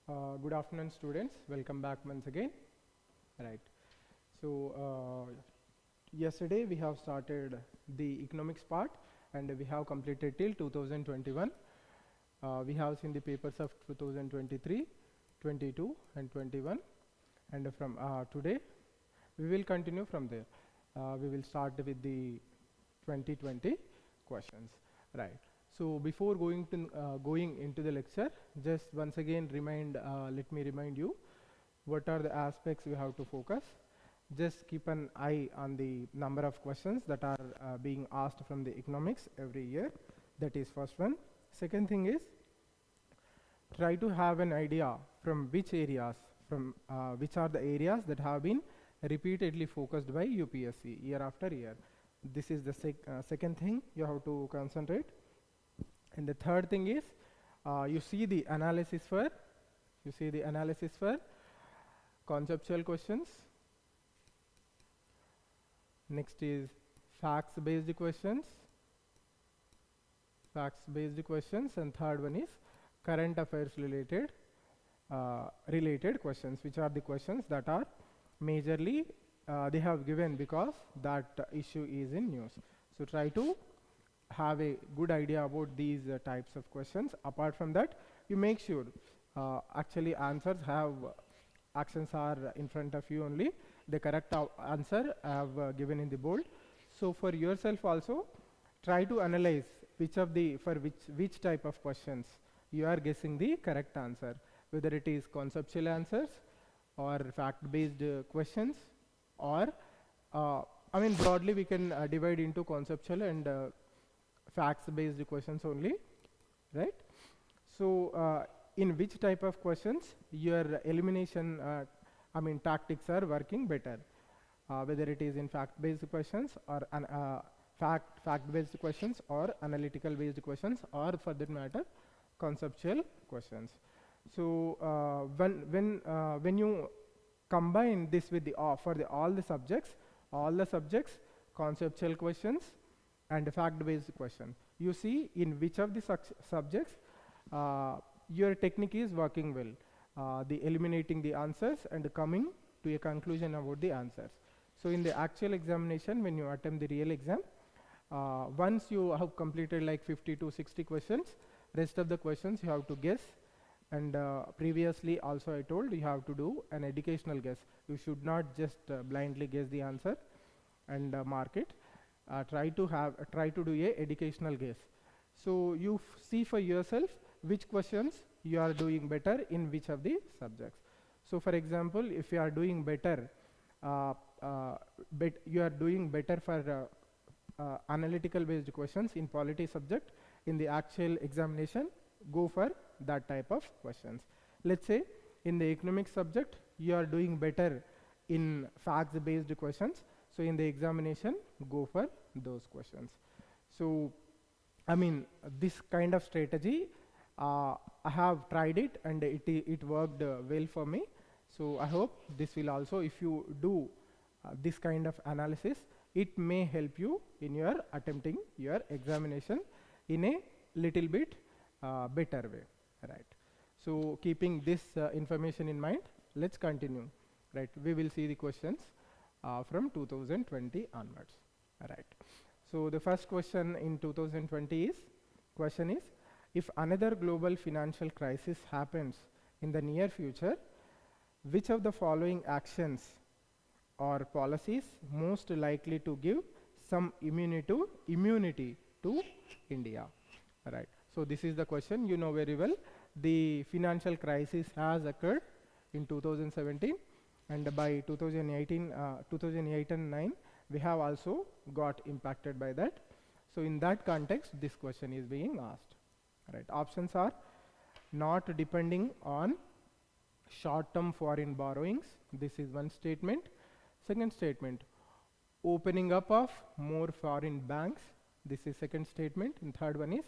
Good afternoon, students. Welcome back once again. Right. So yesterday we have started the economics part, and we have completed till 2021. We have seen the papers of 2023, 22, and 21, and from today we will continue from there. We will start with the 2020 questions. Right. So before going into the lecture, just once again let me remind you what are the aspects we have to focus. Just keep an eye on the number of questions that are being asked from the economics every year. That is first one. Second thing is, try to have an idea from which areas, which are the areas that have been repeatedly focused by UPSC year after year. This is the second thing you have to concentrate. And the third thing is, you see the analysis for conceptual questions. Next is facts-based questions. And third one is current affairs related questions, which are the questions that are majorly they have given because that issue is in news. So try to have a good idea about these types of questions. Apart from that, you make sure actually actions are in front of you only. The correct answer I have given in the bold. So for yourself also, try to analyze which type of questions you are guessing the correct answer, whether it is conceptual answers or fact-based questions, or broadly we can divide into conceptual and facts-based questions only, right? So in which type of questions your elimination tactics are working better, whether it is in fact-based questions or fact-based questions, or analytical-based questions, or for that matter conceptual questions. So when you combine this with the all the subjects, conceptual questions and fact-based question, you see in which of the subjects your technique is working well, the eliminating the answers and coming to a conclusion about the answers. So in the actual examination, when you attempt the real exam, once you have completed like 50 to 60 questions, rest of the questions you have to guess. And previously also I told you have to do an educational guess. You should not just blindly guess the answer and mark it. Try to do a educational guess. So you see for yourself which questions you are doing better in which of the subjects. So for example, if you are doing better, you are doing better for analytical based questions in polity subject, in the actual examination go for that type of questions. Let's say in the economics subject you are doing better in facts based questions, so in the examination go for those questions. So this kind of strategy I have tried it and it worked well for me. So I hope this will also, if you do this kind of analysis, it may help you in your attempting your examination in a little bit better way, right? So keeping this information in mind, let's continue, right? We will see the questions from 2020 onwards, right? So the first question in 2020 is, if another global financial crisis happens in the near future, which of the following actions or policies most likely to give some immunity to India, right? So this is the question. You know very well the financial crisis has occurred in 2017, and by 2008 and 9 we have also got impacted by that. So in that context this question is being asked, right? Options are not depending on short-term foreign borrowings. This is one statement. Second statement, opening up of more foreign banks. This is second statement. And third one is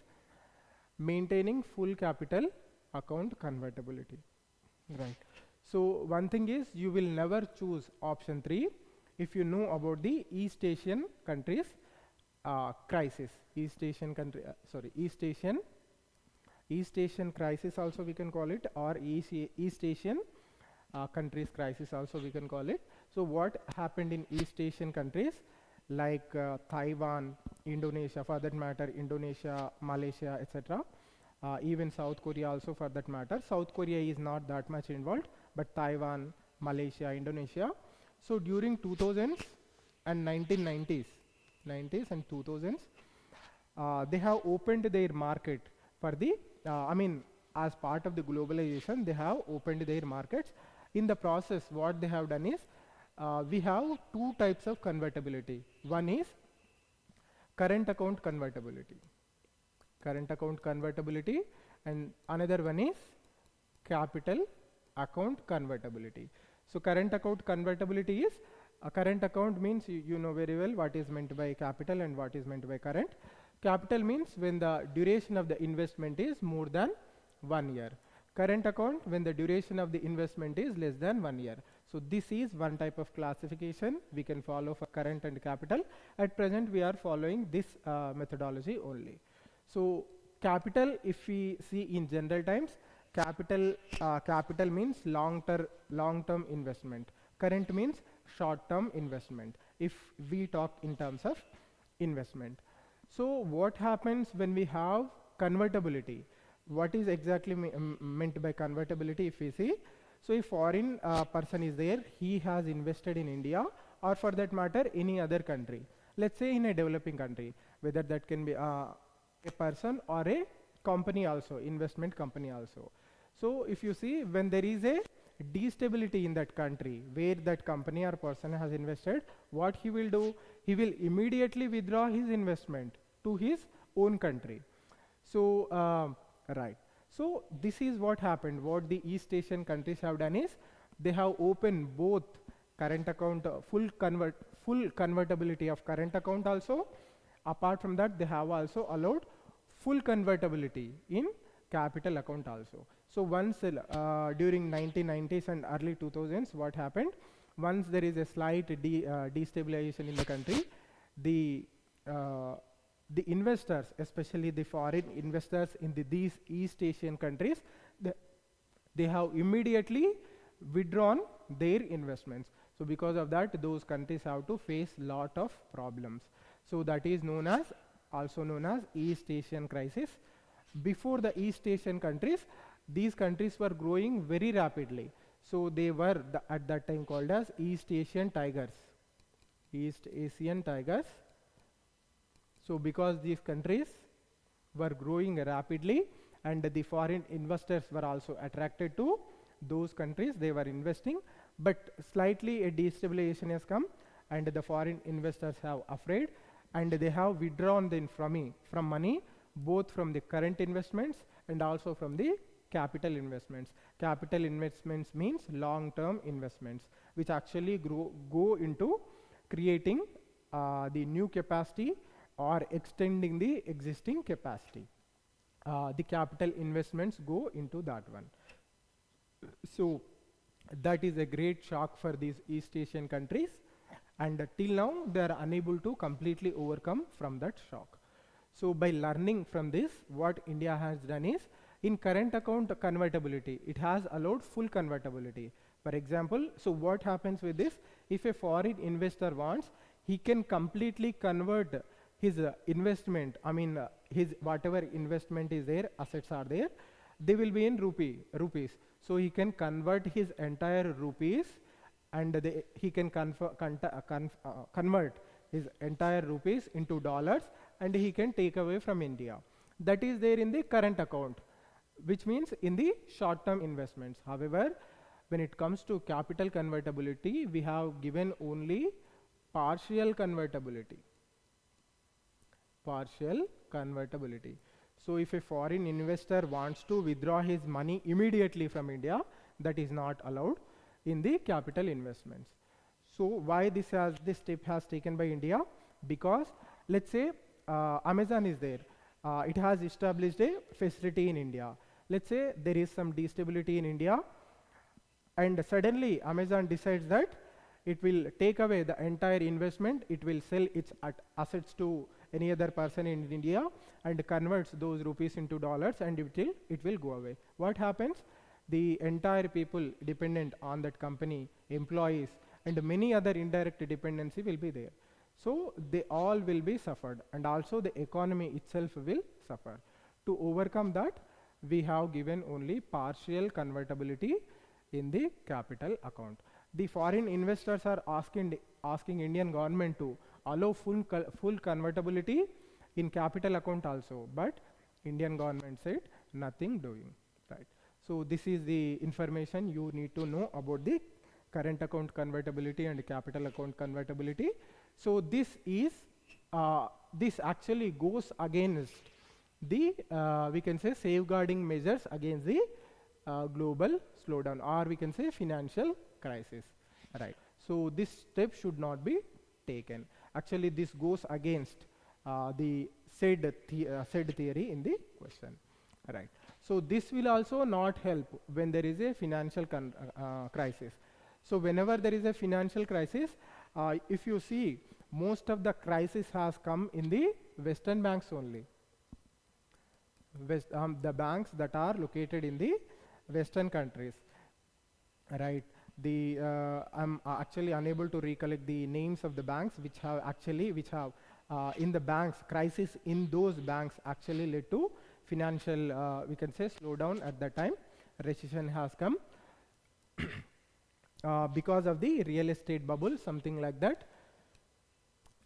maintaining full capital account convertibility, right? So one thing is, you will never choose option 3 if you know about the East Asian countries crisis, East Asian East Asian crisis also we can call it, or East Asian countries crisis also we can call it. So what happened in East Asian countries like Taiwan, Indonesia, for that matter, Indonesia, Malaysia, etc. Even South Korea also for that matter. South Korea is not that much involved, but Taiwan, Malaysia, Indonesia. So during 2000s and 1990s, 90s and 2000s, they have opened their market for the, as part of the globalization, they have opened their markets. In the process, what they have done is, we have two types of convertibility. One is current account convertibility. Current account convertibility, and another one is capital account convertibility. So current account convertibility is, a current account means you know very well what is meant by capital and what is meant by current. Capital means when the duration of the investment is more than 1 year. Current account when the duration of the investment is less than 1 year. So this is one type of classification we can follow for current and capital. At present we are following this methodology only. So capital, if we see in general times, capital means long-term investment. Current means short-term investment, if we talk in terms of investment. So what happens when we have convertibility? What is exactly meant by convertibility if we see? So if foreign person is there, he has invested in India, or for that matter any other country. Let's say in a developing country, whether that can be a person or a company also, investment company also. So if you see, when there is a destability in that country where that company or person has invested, what he will do? He will immediately withdraw his investment to his own country. So right. So this is what happened. What the East Asian countries have done is, they have opened both current account, full convertibility of current account also. Apart from that, they have also allowed full convertibility in capital account also. So once during 1990s and early 2000s, what happened? Once there is a slight destabilization in the country, the investors, especially the foreign investors in these East Asian countries, they have immediately withdrawn their investments. So because of that, those countries have to face lot of problems. So that is also known as East Asian crisis. Before the East Asian countries, these countries were growing very rapidly. So they were at that time called as East Asian tigers. East Asian tigers. So because these countries were growing rapidly and the foreign investors were also attracted to those countries, they were investing, but slightly a destabilization has come and the foreign investors have afraid, and they have withdrawn from money, both from the current investments and also from the capital investments. Capital investments means long-term investments, which actually go into creating the new capacity or extending the existing capacity. The capital investments go into that one. So that is a great shock for these East Asian countries, and till now they are unable to completely overcome from that shock. So by learning from this, what India has done is, in current account convertibility, it has allowed full convertibility. For example, so what happens with this? If a foreign investor wants, he can completely convert his investment, his whatever investment is there, assets are there, they will be in rupees. So he can convert his entire rupees, and he can convert his entire rupees into dollars, and he can take away from India. That is there in the current account, which means in the short-term investments. However, when it comes to capital convertibility, we have given only partial convertibility. Partial convertibility. So if a foreign investor wants to withdraw his money immediately from India, that is not allowed in the capital investments. So why this step has taken by India? Because let's say Amazon is there. It has established a facility in India. Let's say there is some destability in India, and suddenly Amazon decides that it will take away the entire investment, it will sell its assets to any other person in India and converts those rupees into dollars, and it will go away. What happens? The entire people dependent on that company, employees, and many other indirect dependency will be there. So they all will be suffered, and also the economy itself will suffer. To overcome that, we have given only partial convertibility in the capital account. The foreign investors are asking Indian government to allow full convertibility in capital account also, but Indian government said nothing doing, right? So this is the information you need to know about the current account convertibility and capital account convertibility. So this is this actually goes against the we can say safeguarding measures against the global slowdown, or we can say financial crisis, right? So this step should not be taken. Actually, this goes against the said theory in the question, right? So this will also not help when there is a financial crisis. So whenever there is a financial crisis, if you see, most of the crisis has come in the Western banks only. The banks that are located in the Western countries, right? I'm actually unable to recollect the names of the banks which have in the banks, crisis in those banks actually led to financial, we can say, slowdown at that time. Recession has come because of the real estate bubble, something like that.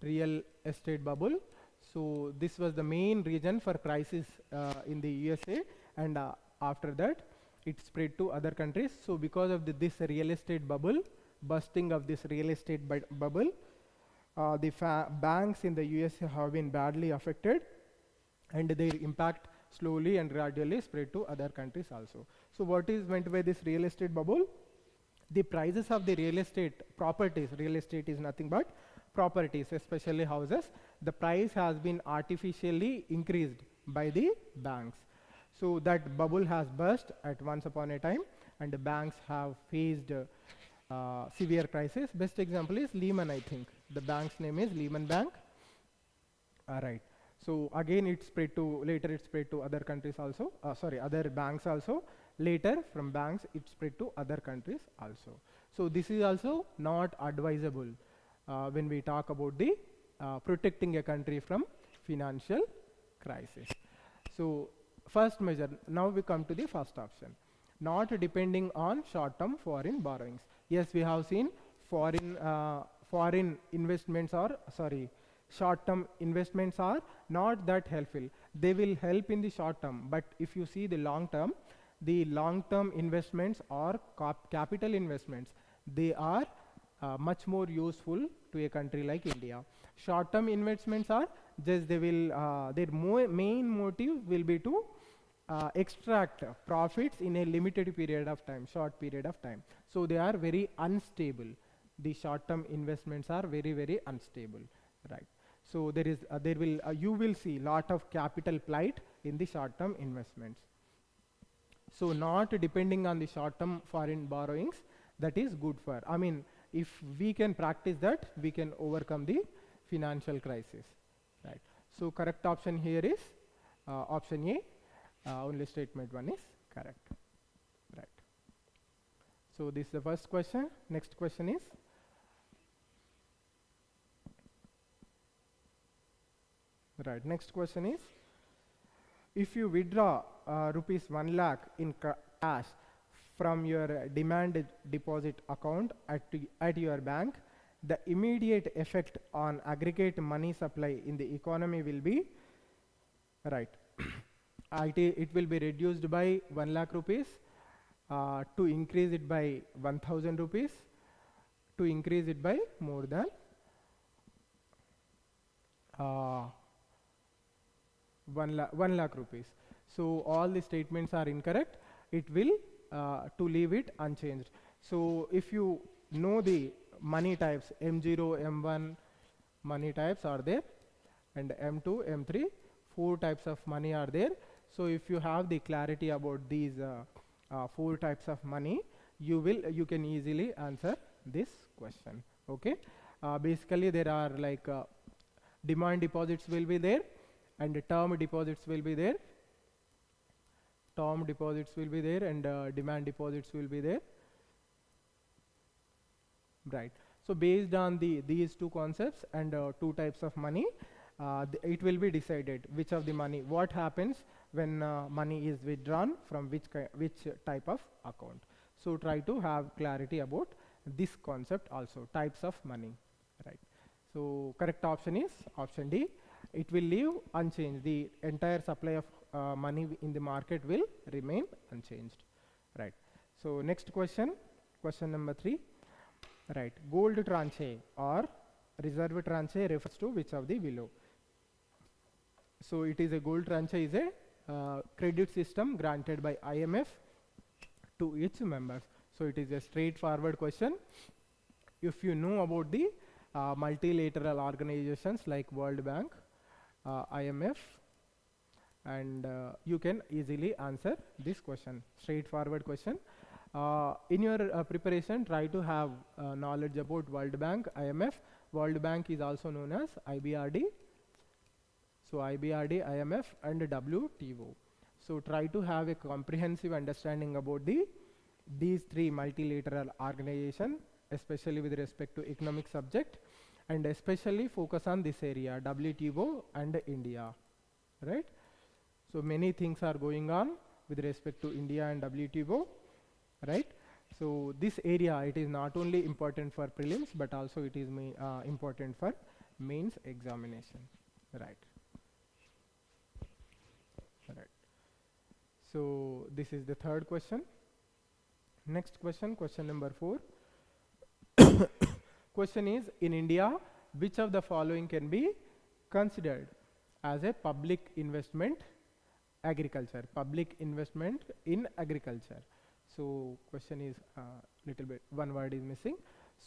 Real estate bubble. So this was the main reason for crisis in the USA, and after that it spread to other countries. So because of this real estate bubble, bursting of this real estate bubble, the banks in the USA have been badly affected, and their impact slowly and gradually spread to other countries also. So what is meant by this real estate bubble? The prices of the real estate properties, real estate is nothing but properties, especially houses, the price has been artificially increased by the banks. So that bubble has burst at once upon a time, and the banks have faced severe crisis. Best example is Lehman, I think. The bank's name is Lehman Bank. Right. So again later it spread to other countries also, other banks also. Later from banks it spread to other countries also. So this is also not advisable when we talk about the protecting a country from financial crisis. So first measure, now we come to the first option, not depending on short-term foreign borrowings. Yes, we have seen foreign investments short-term investments are not that helpful. They will help in the short term, but if you see the long-term investments or capital investments, they are much more useful to a country like India. Short-term investments are just their main motive will be to extract profits in a limited period of time, short period of time. So they are very unstable. The short-term investments are very, very unstable, right? So you will see lot of capital plight in the short-term investments. So not depending on the short-term foreign borrowings, that is good for. I mean, if we can practice that, we can overcome the financial crisis, right? So correct option here is option A. Only statement 1 is correct, right? So this is the first question. Next question is, right, next question is, if you withdraw rupees 1 lakh in cash from your demand deposit account at your bank, the immediate effect on aggregate money supply in the economy will be, right, it will be reduced by 1 lakh rupees, to increase it by 1000 rupees, to increase it by more than 1 lakh rupees. So all the statements are incorrect. It will to leave it unchanged. So if you know the money types, M0, M1 money types are there, and M2, M3, 4 types of money are there. So if you have the clarity about these 4 types of money, you can easily answer this question. Okay. Basically there are like Demand deposits will be there, and term deposits will be there. Term deposits will be there, and demand deposits will be there. Right. So based on these two concepts and two types of money, it will be decided which of the money, what happens when money is withdrawn from which type of account. So try to have clarity about this concept also, types of money. Right. So correct option is option D. It will leave unchanged. The entire supply of money in the market will remain unchanged. Right. So next question, question number 3. Right. Gold tranche or reserve tranche refers to which of the below? So it is a gold tranche is a credit system granted by IMF to its members. So it is a straightforward question. If you know about the multilateral organizations like World Bank, IMF, and you can easily answer this question. Straightforward question. In your preparation, try to have knowledge about World Bank, IMF. World Bank is also known as IBRD. So IBRD, IMF, and WTO. So try to have a comprehensive understanding about these three multilateral organizations, especially with respect to economic subject, and especially focus on this area, WTO and India. Right? So many things are going on with respect to India and WTO. Right? So this area, it is not only important for prelims, but also it is important for mains examination. Right. Right. So this is the third question. Next question, question number 4. Question is, in India, which of the following can be considered as a public investment agriculture? Public investment in agriculture. So question is little bit, one word is missing.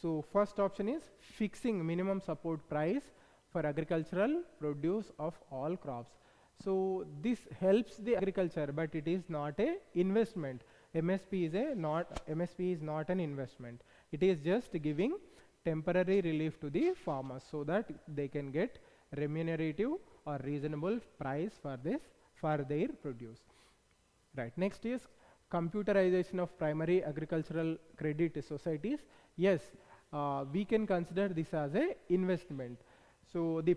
So first option is fixing minimum support price for agricultural produce of all crops. So this helps the agriculture, but it is not a investment. MSP is not an investment. It is just giving temporary relief to the farmers so that they can get remunerative or reasonable price for their produce. Right. Next is computerization of primary agricultural credit societies. Yes, we can consider this as a investment. So the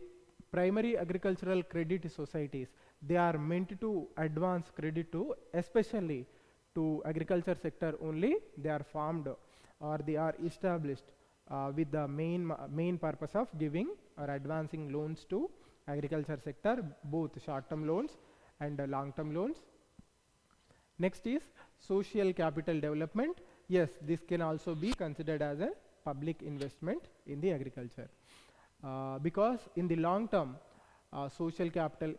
primary agricultural credit societies, they are meant to advance credit to, especially to agriculture sector only. They are formed or they are established with the main purpose of giving or advancing loans to agriculture sector, both short-term loans and long-term loans. Next is social capital development. Yes, this can also be considered as a public investment in the agriculture. Because in the long term, social capital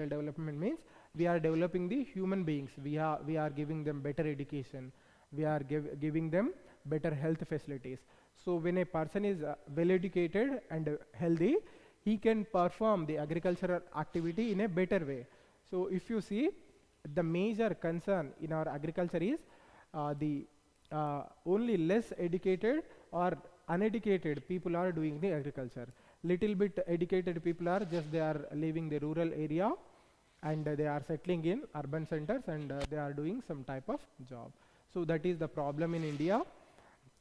development means we are developing the human beings. We are giving them better education. We are giving them better health facilities. So when a person is well educated and healthy, he can perform the agricultural activity in a better way. So if you see, the major concern in our agriculture is the only less educated or uneducated people are doing the agriculture. Little bit educated people are just they are leaving the rural area and they are settling in urban centers and they are doing some type of job. So that is the problem in India,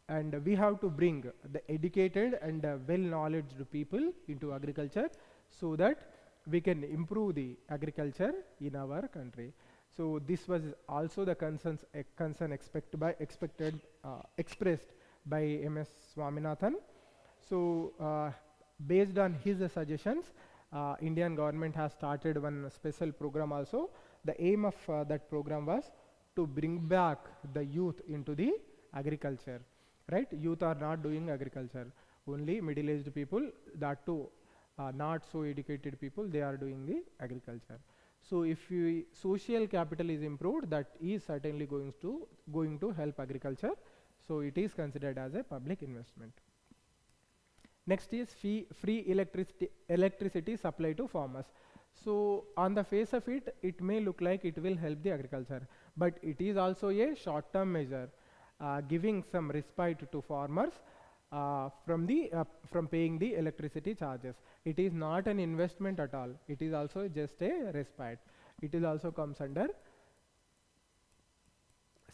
and we have to bring the educated and well-knowledged people into agriculture so that we can improve the agriculture in our country. So this was also the concern expressed by MS Swaminathan. So based on his suggestions, Indian government has started one special program also. The aim of that program was to bring back the youth into the agriculture. Right? Youth are not doing agriculture. Only middle-aged people, that too not so educated people, they are doing the agriculture. So if social capital is improved, that is certainly going to help agriculture. So it is considered as a public investment. Next is free electricity supply to farmers. So on the face of it, it may look like it will help the agriculture, but it is also a short-term measure, giving some respite to farmers from paying the electricity charges. It is not an investment at all. It is also just a respite. It is also comes under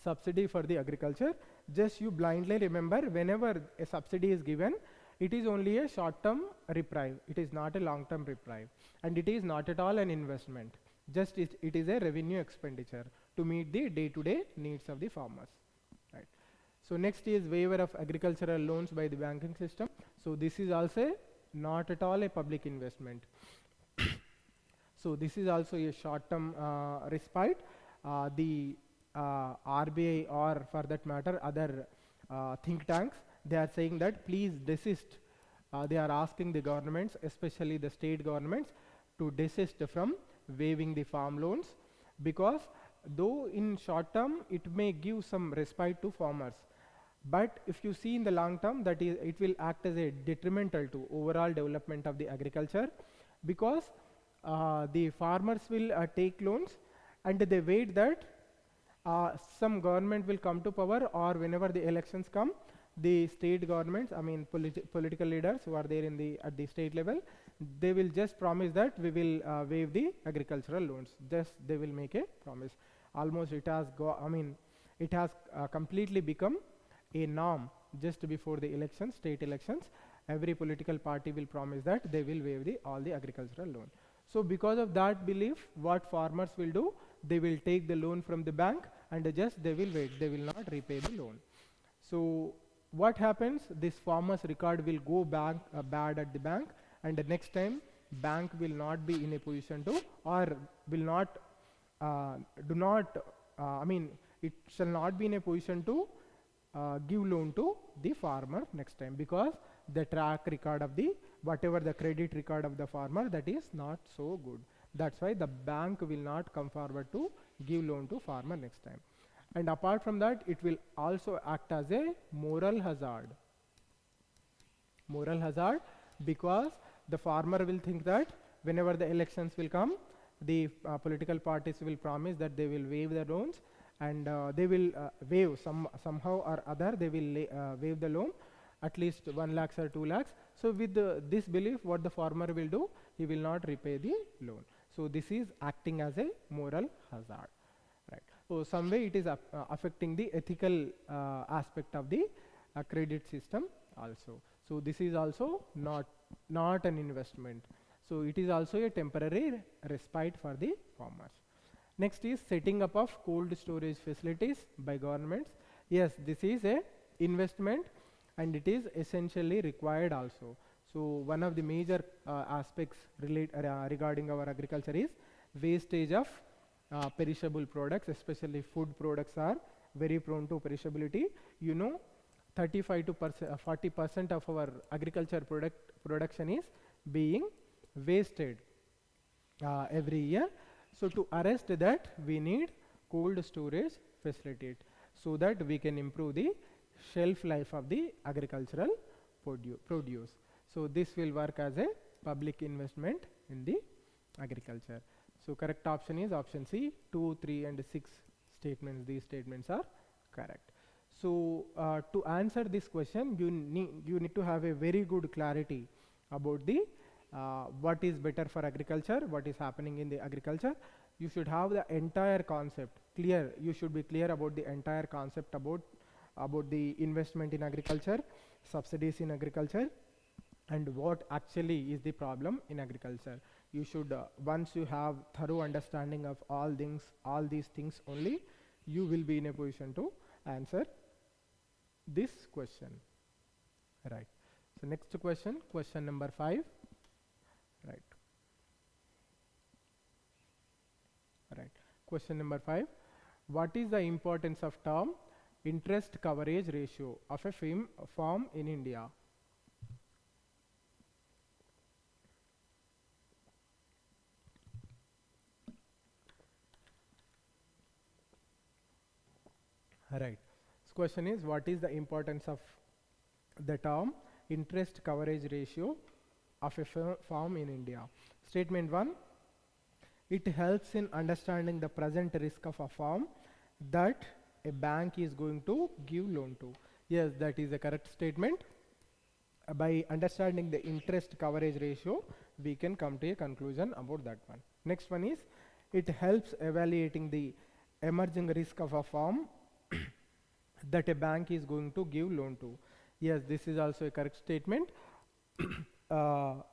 subsidy for the agriculture. Just you blindly remember, whenever a subsidy is given, it is only a short-term reprieve. It is not a long-term reprieve, and it is not at all an investment. Just it is a revenue expenditure to meet the day-to-day needs of the farmers. Right. So next is waiver of agricultural loans by the banking system. So this is also not at all a public investment. So this is also a short-term respite. The RBI, or for that matter other think tanks, they are saying that please desist. They are asking the governments, especially the state governments, to desist from waiving the farm loans, because though in short term it may give some respite to farmers, but if you see in the long term, that is, it will act as a detrimental to overall development of the agriculture, because the farmers will take loans and they wait that some government will come to power, or whenever the elections come, the state governments, I mean political leaders who are there in the at the state level, they will just promise that we will waive the agricultural loans. Just they will make a promise. Almost it has it has completely become a norm. Just before the elections, state elections, every political party will promise that they will waive all the agricultural loan. So because of that belief, what farmers will do, they will take the loan from the bank and just they will wait. They will not repay the loan. So what happens? This farmer's record will go back bad at the bank, and the next time bank will not be in a position to, or will not it shall not be in a position to give loan to the farmer next time, because the track record of the whatever the credit record of the farmer, that is not so good. That's why the bank will not come forward to give loan to farmer next time. And apart from that, it will also act as a moral hazard. Moral hazard, because the farmer will think that whenever the elections will come, the political parties will promise that they will waive the loans, and they will waive somehow or other, they will waive the loan, at least 1 lakh or 2 lakhs. So with this belief, what the farmer will do, he will not repay the loan. So this is acting as a moral hazard. Right. So some way it is affecting the ethical aspect of the credit system also. So this is also not an investment. So it is also a temporary respite for the farmers. Next is setting up of cold storage facilities by governments. Yes, this is a investment and it is essentially required also. So one of the major aspects regarding our agriculture is wastage of perishable products, especially food products are very prone to perishability. You know, 35 to 40% of our agriculture production is being wasted every year. So to arrest that, we need cold storage facilities so that we can improve the shelf life of the agricultural produce. So this will work as a public investment in the agriculture. So correct option is option C. 2, 3 and 6 statements, these statements are correct. So to answer this question, you need to have a very good clarity about the what is better for agriculture, what is happening in the agriculture. You should have the entire concept clear. You should be clear about the entire concept about the investment in agriculture, subsidies in agriculture, and what actually is the problem in agriculture. You should once you have thorough understanding of all these things only, you will be in a position to answer this question. Right. So next question, question number 5. Right. Right. Question number 5. What is the importance of term interest coverage ratio of a firm in India? Right. This question is, what is the importance of the term interest coverage ratio of a firm in India? Statement 1, it helps in understanding the present risk of a firm that a bank is going to give loan to. Yes, that is a correct statement. by understanding the interest coverage ratio, we can come to a conclusion about that one. Next one is, it helps evaluating the emerging risk of a firm that a bank is going to give loan to. Yes, this is also a correct statement. The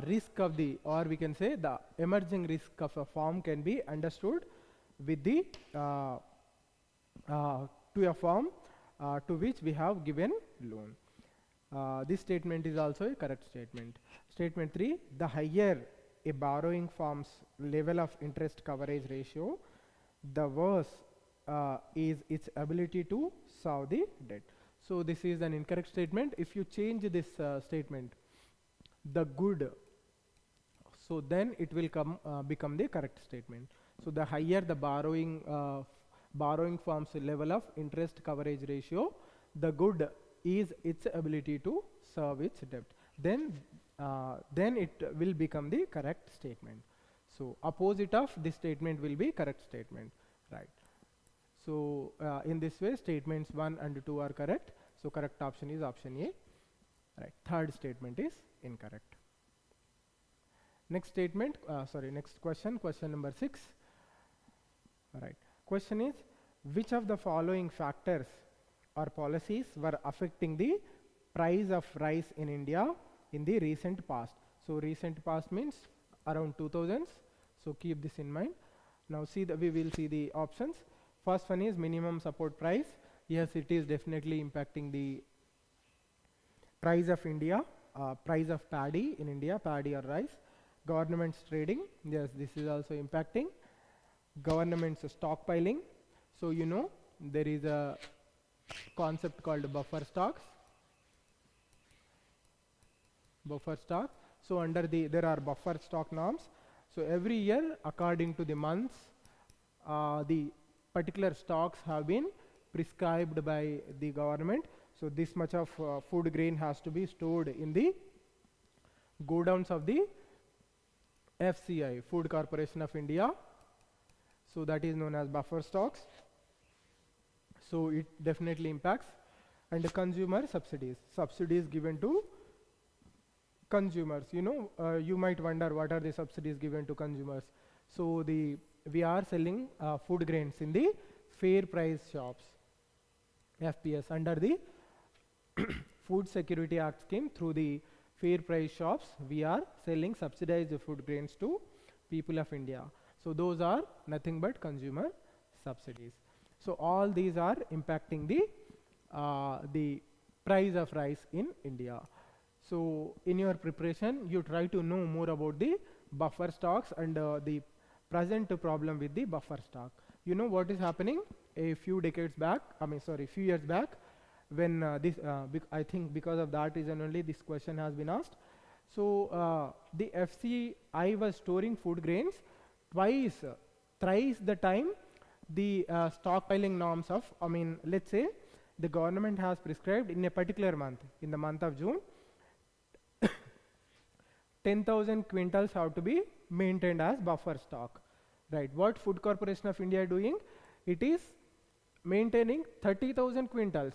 risk of the, or we can say the emerging risk of a firm can be understood with the to a firm to which we have given loan. This statement is also a correct statement. Statement 3, the higher a borrowing firm's level of interest coverage ratio, the worse is its ability to serve the debt. So this is an incorrect statement. If you change this statement, the good, so then it will become the correct statement. So the higher the borrowing firm's level of interest coverage ratio, the good is its ability to serve its debt. Then it will become the correct statement. So opposite of this statement will be correct statement, right? So in this way, statements 1 and 2 are correct. So correct option is option A. Right. Third statement is incorrect. Next statement, next question, question number 6. All right. Question is, which of the following factors or policies were affecting the price of rice in India in the recent past? So recent past means around 2000s. So keep this in mind. Now see we will see the options. First one is minimum support price. Yes, it is definitely impacting the price of India, price of paddy in India, paddy or rice. Government's trading, yes, this is also impacting. Government's stockpiling. So you know there is a concept called buffer stocks. Buffer stock. So under there are buffer stock norms. So every year, according to the months, the particular stocks have been prescribed by the government. So this much of food grain has to be stored in the godowns of the FCI, Food Corporation of India. So that is known as buffer stocks. So it definitely impacts. And the consumer subsidies, subsidies given to consumers. You know, you might wonder what are the subsidies given to consumers. So we are selling food grains in the fair price shops, FPS, under the Food Security Act scheme. Through the fair price shops, we are selling subsidized food grains to people of India. So those are nothing but consumer subsidies. So all these are impacting the price of rice in India. So in your preparation, you try to know more about the buffer stocks and the present problem with the buffer stock. You know what is happening a few years back, when I think because of that reason only this question has been asked. So the FCI was storing food grains thrice the time the stockpiling norms of, let's say the government has prescribed in a particular month, in the month of June, 10,000 quintals have to be maintained as buffer stock, right? What Food Corporation of India doing? It is maintaining 30,000 quintals.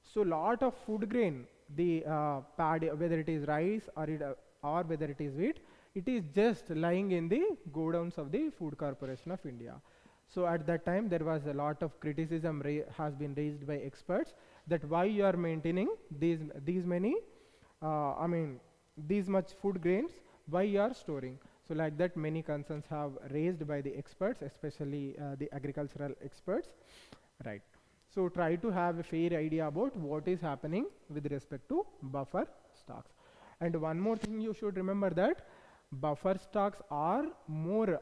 So lot of food grain, the paddy, whether it is rice or whether it is wheat, it is just lying in the godowns of the Food Corporation of India. So at that time there was a lot of criticism has been raised by experts that why you are maintaining these much food grains, why you are storing. So like that many concerns have raised by the experts, especially the agricultural experts, right? So try to have a fair idea about what is happening with respect to buffer stocks. And one more thing you should remember, that buffer stocks are more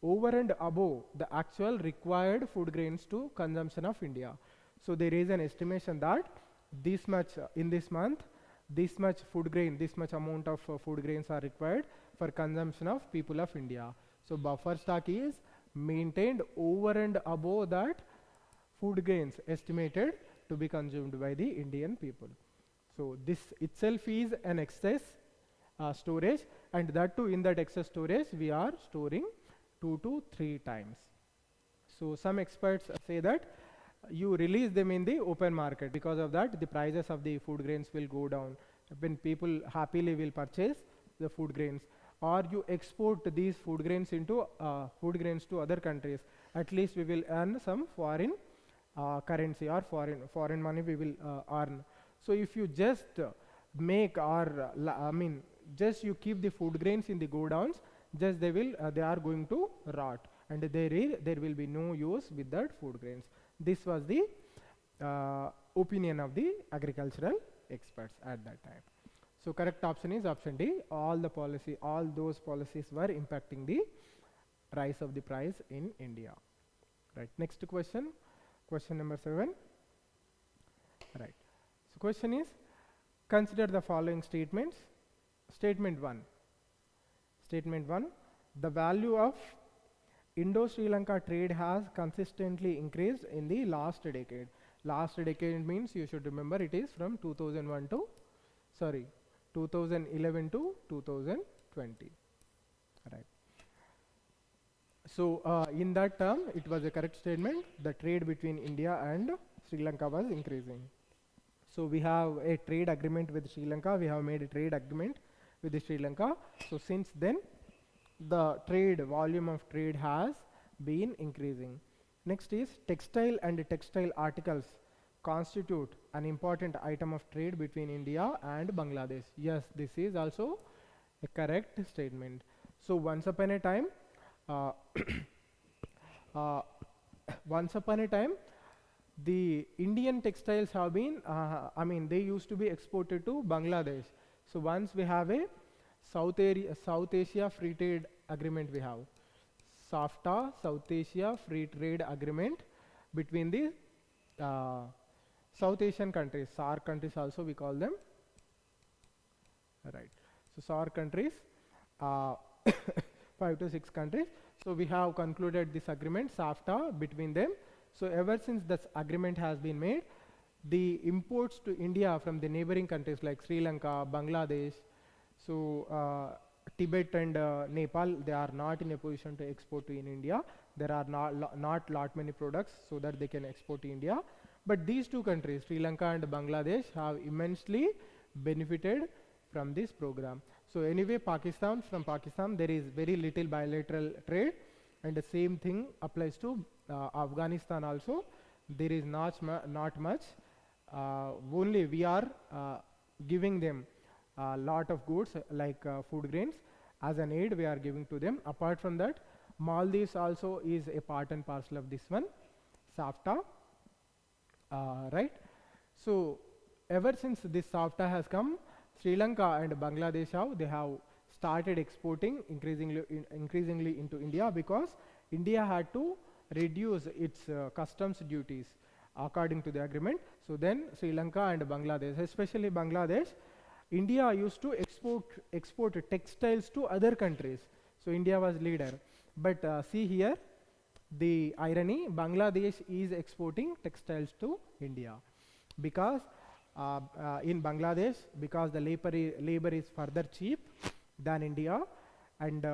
over and above the actual required food grains to consumption of India. So there is an estimation that this much in this month, this much food grain, this much amount of food grains are required for consumption of people of India. So buffer stock is maintained over and above that food grains estimated to be consumed by the Indian people. So this itself is an excess storage, and that too in that excess storage we are storing 2 to 3 times. So some experts say that you release them in the open market. Because of that, the prices of the food grains will go down when people happily will purchase the food grains. Or you export these food grains into to other countries. At least we will earn some foreign currency, or foreign money we will earn. So if you just make, or just you keep the food grains in the godowns, just they are going to rot, and there will be no use with that food grains. This was the opinion of the agricultural experts at that time. So correct option is option D. All those policies were impacting the rise of the price in India. Right. Next question, question number 7. Right. So question is, consider the following statements. Statement 1. Statement 1. The value of Indo-Sri Lanka trade has consistently increased in the last decade. Last decade means, you should remember, it is from 2011 to 2020. Right. So in that term, it was a correct statement. The trade between India and Sri Lanka was increasing. So we have a trade agreement with Sri Lanka. We have made a trade agreement with the Sri Lanka. So since then, the volume of trade has been increasing. Next is, textile and textile articles constitute an important item of trade between India and Bangladesh. Yes, this is also a correct statement. So once upon a time, the Indian textiles have been, they used to be exported to Bangladesh. So once we have a South Asia Free Trade Agreement, we have SAFTA, South Asia Free Trade Agreement between the South Asian countries, SAARC countries also we call them. Right. So SAARC countries, 5 to 6 countries. So we have concluded this agreement, SAFTA, between them. So ever since this agreement has been made, the imports to India from the neighboring countries like Sri Lanka, Bangladesh, so Tibet and Nepal, they are not in a position to export to in India. There are not lot many products so that they can export to India. But these two countries, Sri Lanka and Bangladesh, have immensely benefited from this program. So anyway, from Pakistan, there is very little bilateral trade, and the same thing applies to Afghanistan also. There is not much. Only we are giving them a lot of goods like food grains as an aid we are giving to them. Apart from that, Maldives also is a part and parcel of this one, SAFTA. Right. So ever since this SAFTA has come, Sri Lanka and Bangladesh they have started exporting increasingly into India, because India had to reduce its customs duties according to the agreement. So then Sri Lanka and Bangladesh, especially Bangladesh, India used to export textiles to other countries. So India was leader. But see here, the irony, Bangladesh is exporting textiles to India, because in Bangladesh, because the labor is further cheap than India, and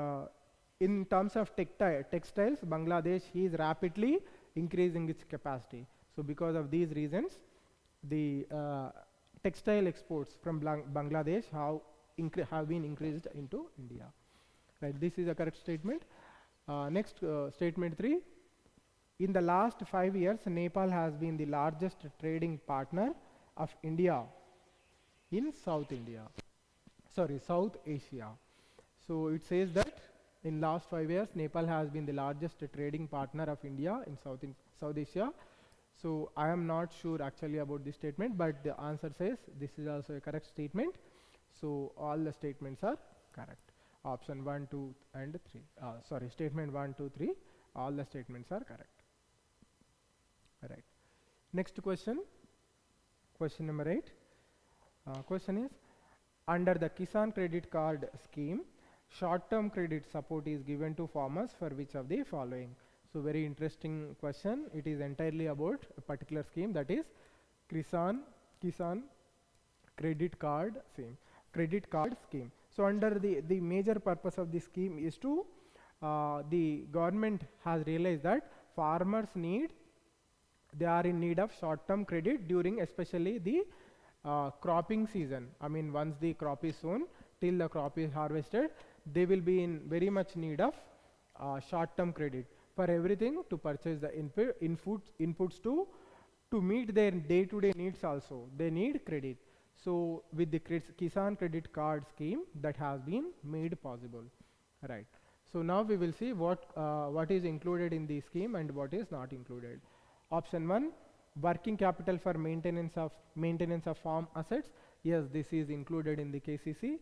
in terms of textiles, Bangladesh is rapidly increasing its capacity. So because of these reasons, the textile exports from Bangladesh have been increased into India. Right. This is a correct statement. Next, statement 3. In the last 5 years, Nepal has been the largest trading partner of India in South Asia. So it says that in last 5 years, Nepal has been the largest trading partner of India in South Asia. So I am not sure actually about this statement, but the answer says this is also a correct statement. So all the statements are correct. Option 1, 2 and 3. Statement 1, 2, 3. All the statements are correct. Right. Next question. Question number 8. Question is, under the Kisan Credit Card scheme, short-term credit support is given to farmers for which of the following? So very interesting question. It is entirely about a particular scheme, that is Kisan Credit Card scheme. So under the major purpose of this scheme is to, the government has realized that farmers need they are in need of short-term credit during especially the cropping season. I mean, once the crop is sown till the crop is harvested, they will be in very much need of short-term credit for everything, to purchase the inputs to meet their day-to-day needs also. They need credit. So with the Kisan Credit Card scheme, that has been made possible, right? So now we will see what is included in the scheme and what is not included. Option 1, working capital for maintenance of farm assets. Yes, this is included in the KCC,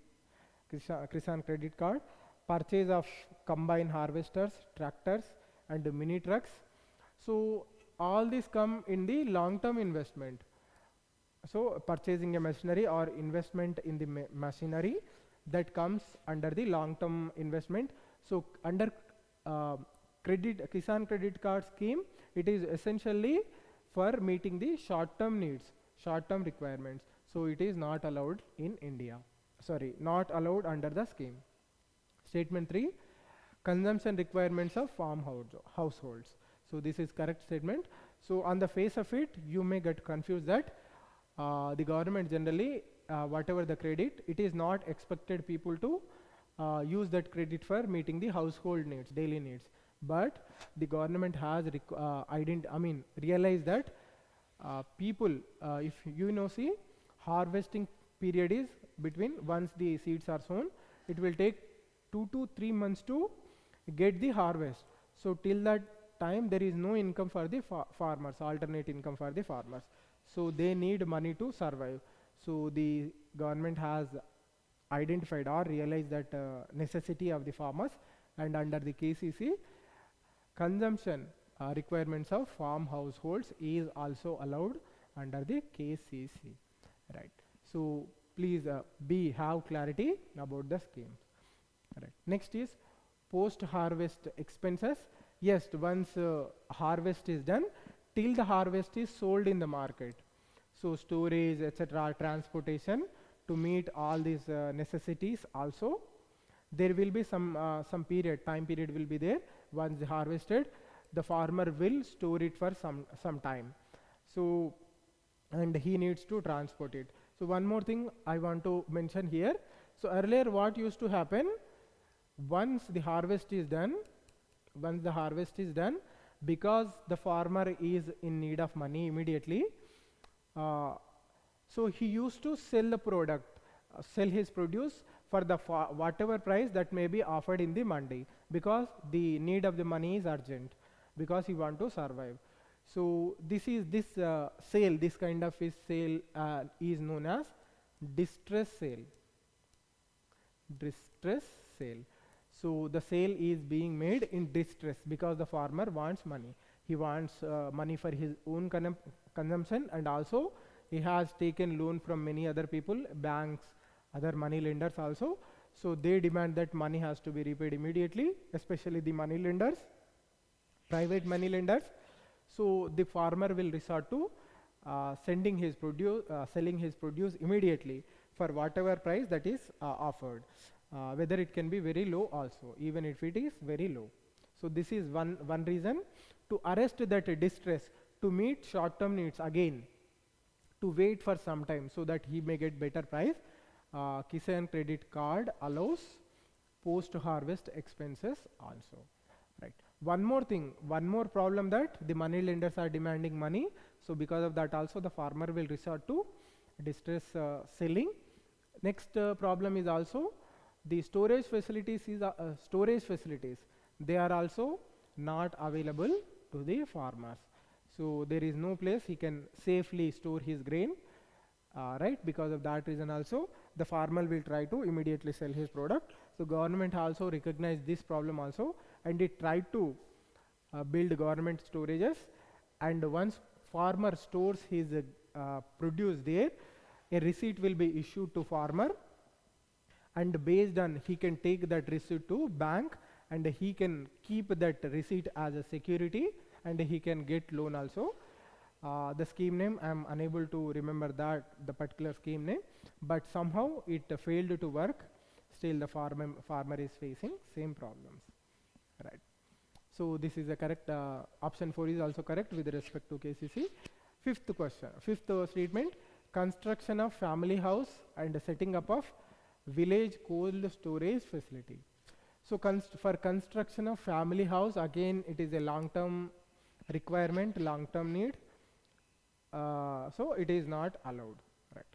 Kisan Credit Card. Purchase of combine harvesters, tractors, and mini trucks. So all these come in the long-term investment. So purchasing a machinery or investment in the machinery, that comes under the long-term investment. So under Kisan Credit Card scheme, it is essentially for meeting the short-term needs, short-term requirements. So it is not allowed in India. Sorry, not allowed under the scheme. Statement 3, consumption requirements of farm households. So this is correct statement. So on the face of it, you may get confused that the government generally, whatever the credit, it is not expected people to use that credit for meeting the household needs, daily needs. But the government has realized that people, if you know, see, harvesting period is between, once the seeds are sown, it will take 2 to 3 months to get the harvest. So till that time, there is no income for the farmers, alternate income for the farmers. So they need money to survive. So the government has identified or realized that necessity of the farmers, and under the KCC, consumption requirements of farm households is also allowed under the KCC, right? So please have clarity about the schemes, right? Next is post-harvest expenses. Yes, once harvest is done, till the harvest is sold in the market. So storage, etc., transportation, to meet all these necessities also, there will be some time period will be there. Once harvested, the farmer will store it for some time. So, and he needs to transport it. So one more thing I want to mention here. So earlier what used to happen, once the harvest is done, because the farmer is in need of money immediately, so he used to sell the product, sell his produce for the whatever price that may be offered in the mandi, because the need of the money is urgent, because he want to survive. So this sale, this kind of sale is known as distress sale. Distress sale. So the sale is being made in distress because the farmer wants money. He wants money for his own consumption, and also he has taken loan from many other people, banks, other money lenders also. So they demand that money has to be repaid immediately, especially the money lenders, private money lenders. So the farmer will resort to selling his produce immediately for whatever price that is offered, whether it can be very low also, even if it is very low. So this is one reason to arrest that distress, to meet short-term needs again, to wait for some time so that he may get better price. Kisan Credit Card allows post-harvest expenses also, right? One more thing, one more problem, that the money lenders are demanding money. So because of that also, the farmer will resort to distress selling. Next problem is also the storage facilities. They are also not available to the farmers. So there is no place he can safely store his grain, right? Because of that reason also, the farmer will try to immediately sell his product. So government also recognized this problem also, and it tried to build government storages. And once farmer stores his produce there, a receipt will be issued to farmer, and based on, he can take that receipt to bank, and he can keep that receipt as a security, and he can get loan also. The scheme name, I am unable to remember the particular scheme name, but somehow it failed to work. Still the farmer is facing same problems, right? So this is a correct, option 4 is also correct with respect to KCC. Fifth question, fifth statement, construction of family house and setting up of village cold storage facility. So for construction of family house, again it is a long-term requirement, long-term need. So it is not allowed, right?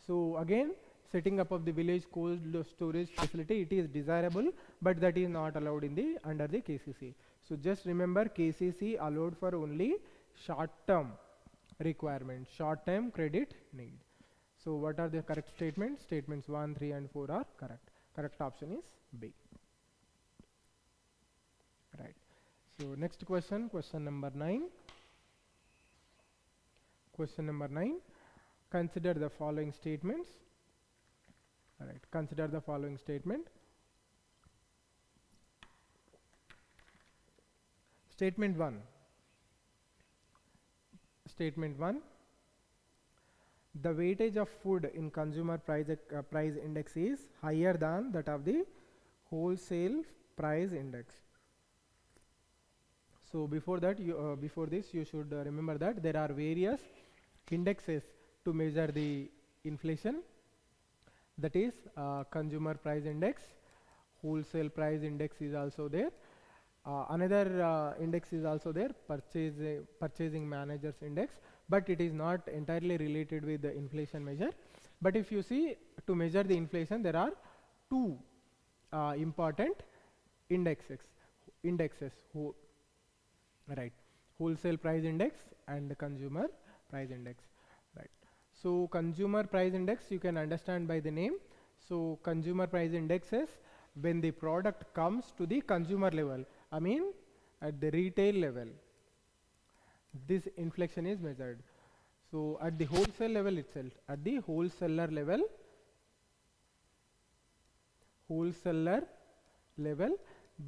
So again, setting up of the village cold storage facility, it is desirable, but that is not allowed in the under the KCC. So just remember, KCC allowed for only short-term requirement, short-term credit need. So what are the correct statements? Statements 1, 3 and 4 are correct. Correct option is B. Right. So next question, question number 9. Question number 9. Consider the following statements. All right. Consider the following statement. Statement 1. Statement 1. The weightage of food in consumer price index is higher than that of the wholesale price index. So before that, before this, you should remember that there are various indexes to measure the inflation. That is consumer price index, wholesale price index is also there. Another index is also there, purchasing managers index, but it is not entirely related with the inflation measure. But if you see, to measure the inflation, there are two important indexes, right? Wholesale price index and consumer price index, right? So consumer price index you can understand by the name. So consumer price index is when the product comes to the consumer level, I mean at the retail level, this inflation is measured. So at the wholesale level itself, at the wholesaler level,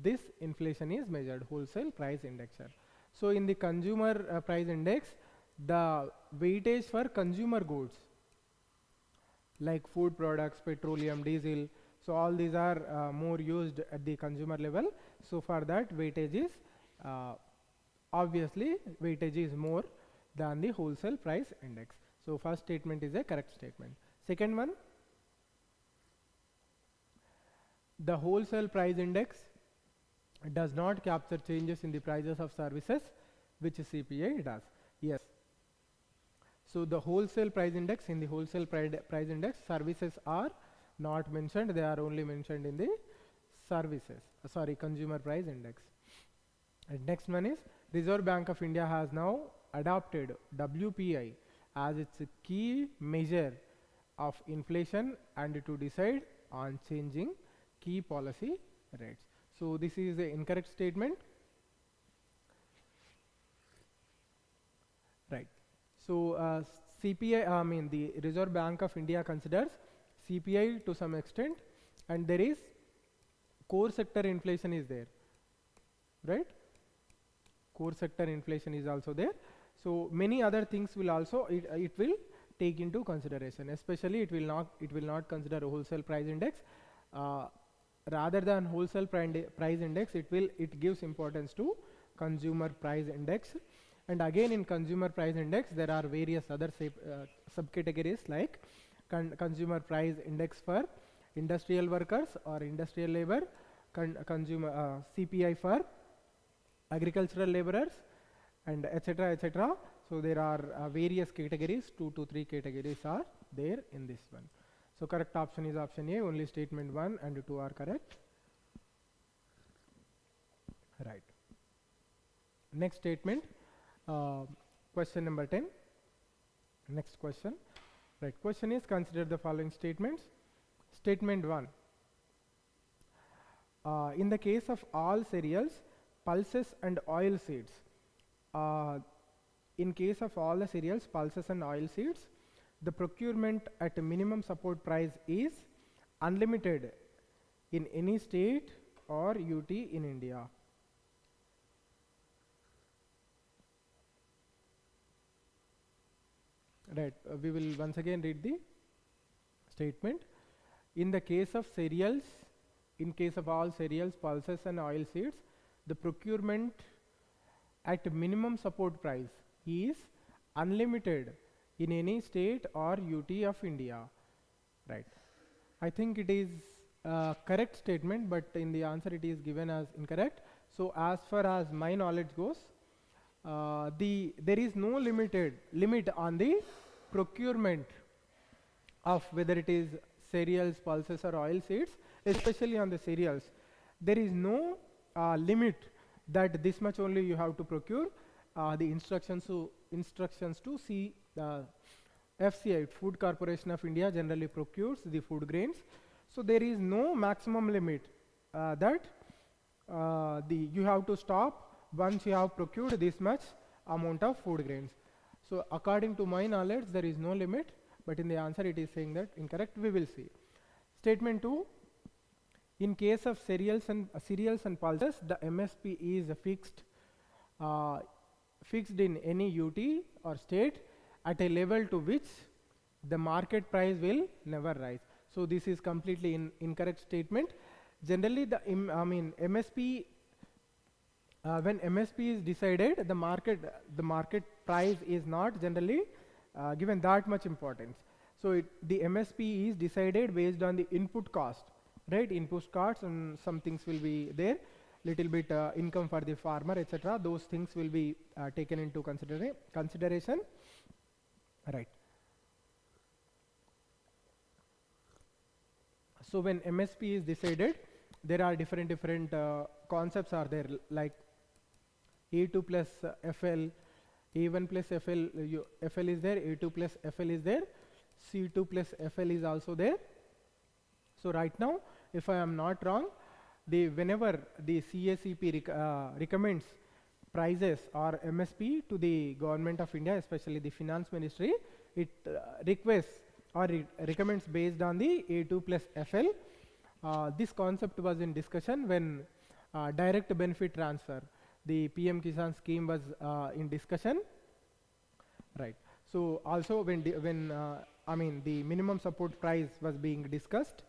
this inflation is measured, wholesale price index. So in the consumer price index, the weightage for consumer goods like food products, petroleum, diesel, so all these are more used at the consumer level. So for that, weightage is obviously weightage is more than the wholesale price index. So first statement is a correct statement. Second one, the wholesale price index does not capture changes in the prices of services which CPI does. Yes. So the wholesale price index, in the wholesale price index, services are not mentioned, they are only mentioned in the services, consumer price index. And next one is, Reserve Bank of India has now adopted WPI as its key measure of inflation and to decide on changing key policy rates. So this is the incorrect statement. Right. So CPI, the Reserve Bank of India considers CPI to some extent, and there is core sector inflation is there, right? Core sector inflation is also there. So many other things will also it will take into consideration. Especially it will not consider a wholesale price index. Rather than wholesale price index, it gives importance to consumer price index. And again, in consumer price index, there are various other subcategories like consumer price index for industrial workers or industrial labor, consumer CPI for agricultural laborers, and etc. etc. So there are various categories, 2 to 3 categories are there in this one. So correct option is option A, only statement 1 and 2 are correct. Right. Next statement, question number 10. Next question. Right. Question is, consider the following statements. Statement 1. In the case of all cereals, pulses and oil seeds, in case of all the cereals, pulses and oil seeds, the procurement at a minimum support price is unlimited in any state or UT in India. Right. We will once again read the statement. In the case of cereals, in case of all cereals, pulses and oil seeds, the procurement at minimum support price is unlimited in any state or UT of India, right? I think it is a correct statement, but in the answer it is given as incorrect. So as far as my knowledge goes, there is no limit on the procurement of whether it is cereals, pulses or oil seeds, especially on the cereals. There is no limit that this much only you have to procure. The instructions to see FCI, Food Corporation of India, generally procures the food grains. So there is no maximum limit that you have to stop once you have procured this much amount of food grains. So according to my knowledge, there is no limit, but in the answer it is saying that incorrect. We will see. Statement 2. In case of cereals and pulses, the MSP is fixed in any UT or state at a level to which the market price will never rise. So this is completely incorrect statement. Generally, the MSP, when MSP is decided, the market price is not generally given that much importance. So the MSP is decided based on the input cost, right? Input costs, and some things will be there, little bit income for the farmer, etc. Those things will be taken into consideration, right? So when MSP is decided, there are different concepts are there, like A2 plus FL, A1 plus FL, FL is there, A2 plus FL is there, C2 plus FL is also there. So right now, if I am not wrong, whenever the CSEP recommends prices or MSP to the government of India, especially the finance ministry, it requests or it recommends based on the A2 plus FL. This concept was in discussion when direct benefit transfer, the PM Kisan scheme was in discussion, right? So also when the minimum support price was being discussed,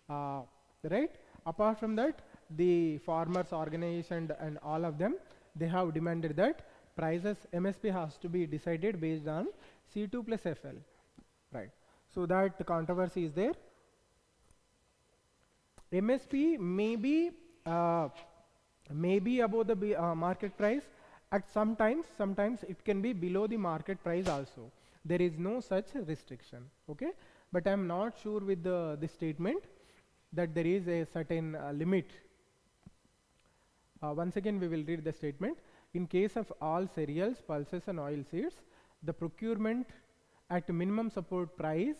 right? Apart from that, the farmers organization and all of them, they have demanded that prices MSP has to be decided based on C2 plus FL, right? So that controversy is there. MSP may be above the market price. At sometimes it can be below the market price also. There is no such restriction, okay? But I am not sure with the statement that there is a certain limit. Once again, we will read the statement. In case of all cereals, pulses and oil seeds, the procurement at minimum support price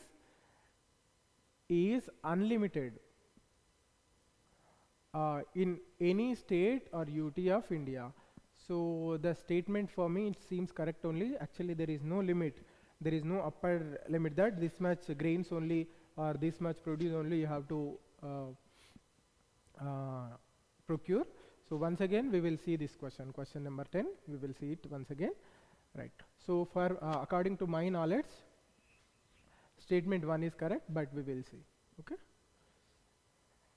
is unlimited in any state or UT of India. So the statement for me, it seems correct only. Actually, there is no limit. There is no upper limit that this much grains only or this much produce only you have to procure. So once again, we will see this question number 10. We will see it once again, right? So for according to my knowledge, statement 1 is correct, but we will see, okay?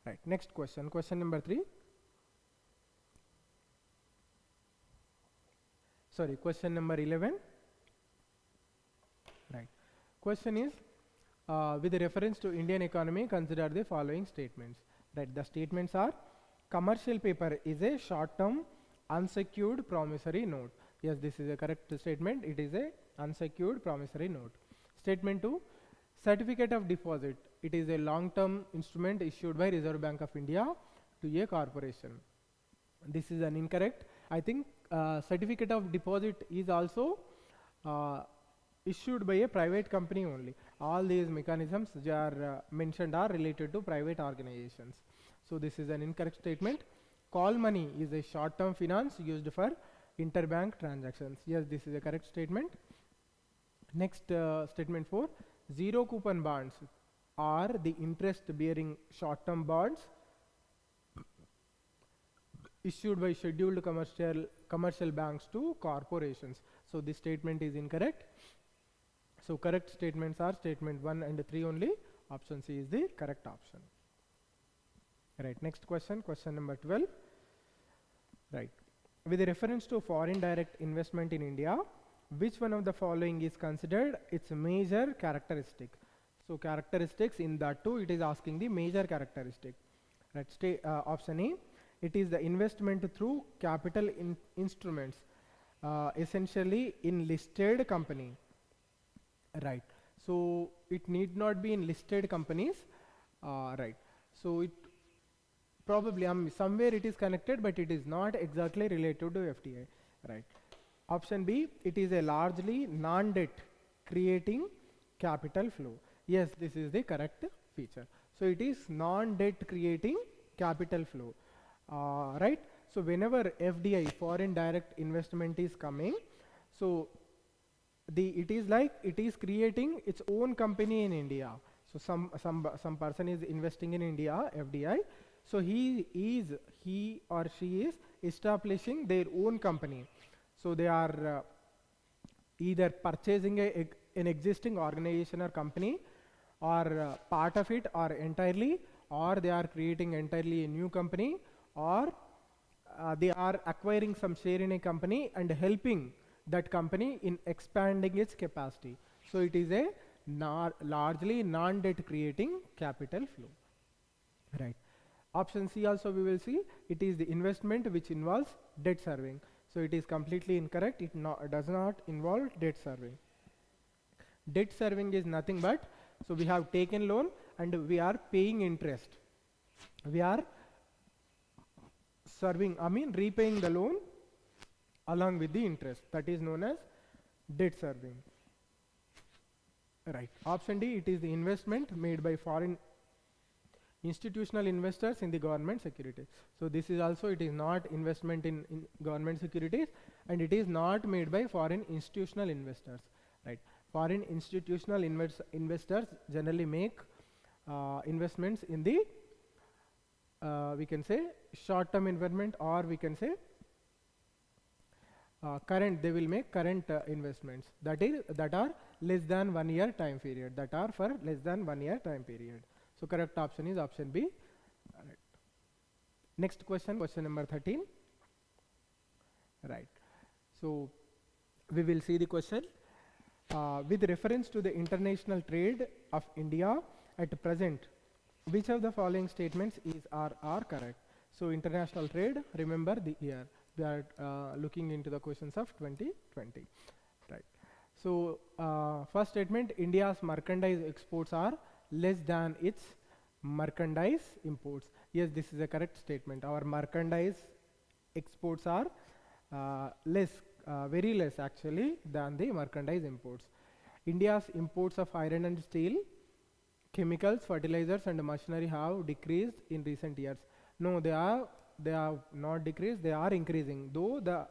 Right, next question number 3. Sorry, question number 11. Right, question is, with reference to Indian economy, consider the following statements. Right, the statements are: commercial paper is a short-term unsecured promissory note. Yes, this is a correct statement. It is a unsecured promissory note. Statement 2, certificate of deposit. It is a long-term instrument issued by Reserve Bank of India to a corporation. This is an incorrect. I think certificate of deposit is also issued by a private company only. All these mechanisms which are mentioned are related to private organizations. So this is an incorrect statement. Call money is a short-term finance used for interbank transactions. Yes, this is a correct statement. Next, statement 4, zero coupon bonds are the interest-bearing short-term bonds issued by scheduled commercial banks to corporations. So this statement is incorrect. So correct statements are statement 1 and 3 only. Option C is the correct option. Right, next question number 12. Right. With reference to foreign direct investment in India, which one of the following is considered its major characteristic? So characteristics in that too, it is asking the major characteristic. Right. Option A, it is the investment through capital instruments, essentially in listed company. Right. So it need not be in listed companies. Right. So it probably somewhere it is connected, but it is not exactly related to FDI. Right. Option B, it is a largely non-debt creating capital flow. Yes, this is the correct feature. So it is non-debt creating capital flow. Right. So whenever FDI, foreign direct investment, is coming, so it is creating its own company in India. So some person is investing in India, FDI. So he or she is establishing their own company. So they are either purchasing an existing organization or company, or part of it, or entirely, or they are creating entirely a new company, or they are acquiring some share in a company and helping that company in expanding its capacity. So it is a largely non-debt creating capital flow. Right. Option C also we will see, it is the investment which involves debt serving. So it is completely incorrect. It does not involve debt serving. Debt serving is nothing but, so we have taken loan and we are paying interest. We are repaying the loan along with the interest. That is known as debt serving. Right. Option D, it is the investment made by foreign institutional investors in the government securities. So this is also, it is not investment in government securities, and it is not made by foreign institutional investors. Right. Foreign institutional investors generally make investments in the we can say short-term investment, or we can say they will make current investments that are less than 1 year time period, that are for less than 1 year time period. So correct option is option B. Right. Next question number 13. Right. So we will see the question. With reference to the international trade of India at present, which of the following statements are correct? So international trade, remember the year. We are looking into the questions of 2020. Right. So first statement, India's merchandise exports are less than its merchandise imports. Yes, this is a correct statement. Our merchandise exports are very less actually than the merchandise imports. India's imports of iron and steel, chemicals, fertilizers and machinery have decreased in recent years. No, they have not decreased, they are increasing. Though the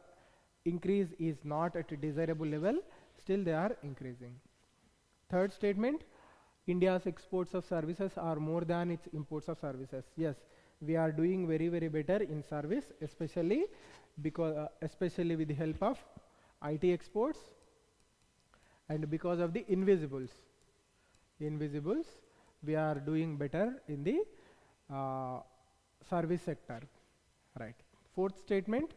increase is not at a desirable level, still they are increasing. Third statement, India's exports of services are more than its imports of services. Yes, we are doing very, very better in service, especially especially with the help of IT exports and because of the invisibles. We are doing better in the service sector. Right. Fourth statement,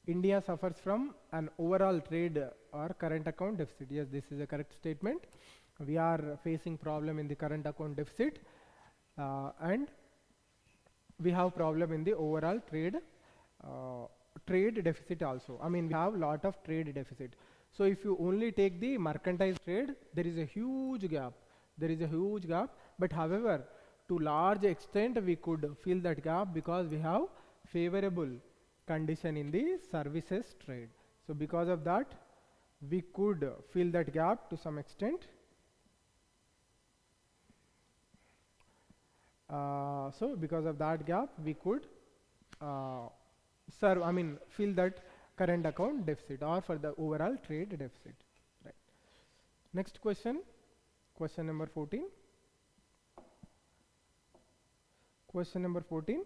India suffers from an overall trade or current account deficit. Yes, this is a correct statement. We are facing problem in the current account deficit and we have problem in the overall trade deficit also. We have lot of trade deficit. So if you only take the mercantile trade, there is a huge gap. But however, to large extent we could fill that gap because we have favorable condition in the services trade. So because of that, we could fill that gap to some extent. So because of that gap, we could fill that current account deficit or for the overall trade deficit. Right. Next question number 14. Question number 14.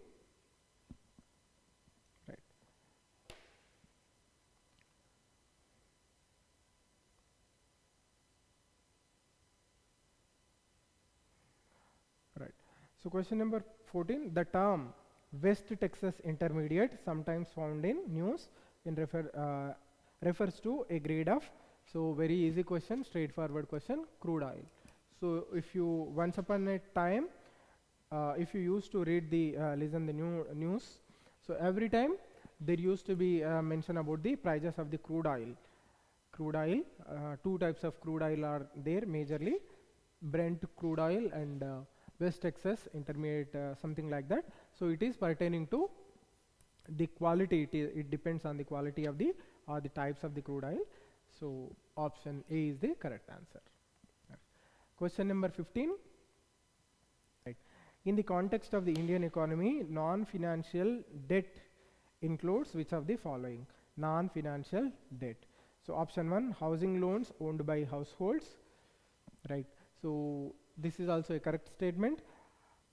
Right. Right. So question number 14, the term West Texas Intermediate, sometimes found in news, in refers to a grade of, so very easy question, straightforward question, crude oil. So if you once upon a time, if you used to read the listen the news, so every time there used to be mention about the prices of the crude oil. Crude oil, two types of crude oil are there majorly, Brent crude oil and West Texas Intermediate, something like that. So it is pertaining to the quality. It depends on the quality of the types of the crude oil. So option A is the correct answer. Question number 15. Right. In the context of the Indian economy, non-financial debt includes which of the following? Non-financial debt. So option 1, housing loans owned by households. Right. So this is also a correct statement.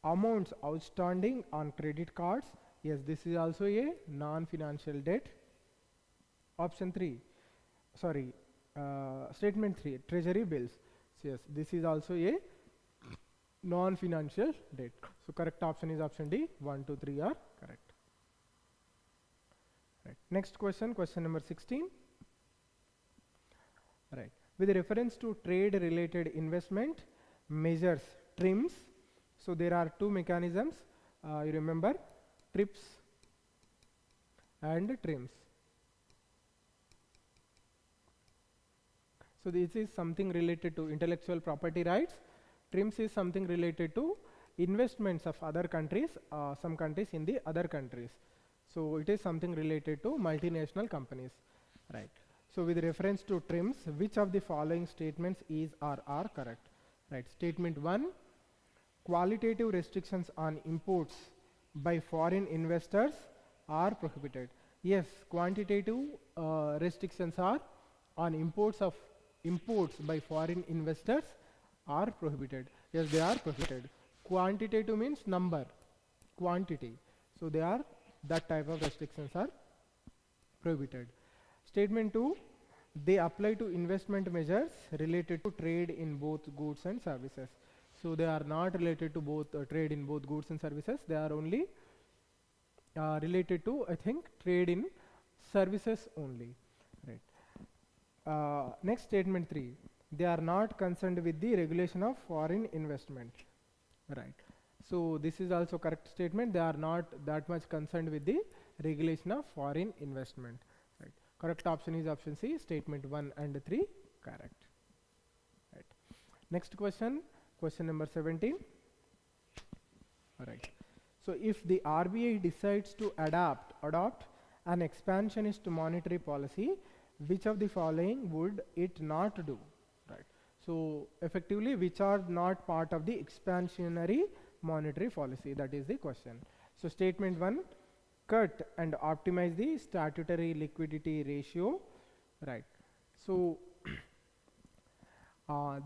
Amounts outstanding on credit cards. Yes, this is also a non-financial debt. Option 3. Sorry, statement 3, treasury bills. So yes, this is also a non-financial debt. So correct option is option D. 1, 2, 3 are correct. Right. Next question, question number 16. Right. With reference to trade-related investment measures, TRIMS. So there are two mechanisms. You remember, TRIPS and TRIMS. So this is something related to intellectual property rights. TRIMS is something related to investments of other countries, some countries in the other countries. So it is something related to multinational companies, right? So with reference to TRIMS, which of the following statements is or are correct? Right. Statement 1, qualitative restrictions on imports by foreign investors are prohibited. Yes, quantitative restrictions are on imports by foreign investors are prohibited. Yes, they are prohibited. Quantitative means number, quantity. So they are, that type of restrictions are prohibited. Statement 2, they apply to investment measures related to trade in both goods and services. So they are not related to both trade in both goods and services. They are only related to, I think, trade in services only. Right. Next, statement 3, they are not concerned with the regulation of foreign investment. Right. So this is also correct statement. They are not that much concerned with the regulation of foreign investment. Right. Correct option is option C. Statement 1 and 3 correct. Right. Next question, question number 17. All right. So if the RBI decides to adopt an expansionist monetary policy, which of the following would it not do? Right. So effectively, which are not part of the expansionary monetary policy? That is the question. So statement 1, cut and optimize the statutory liquidity ratio. Right. So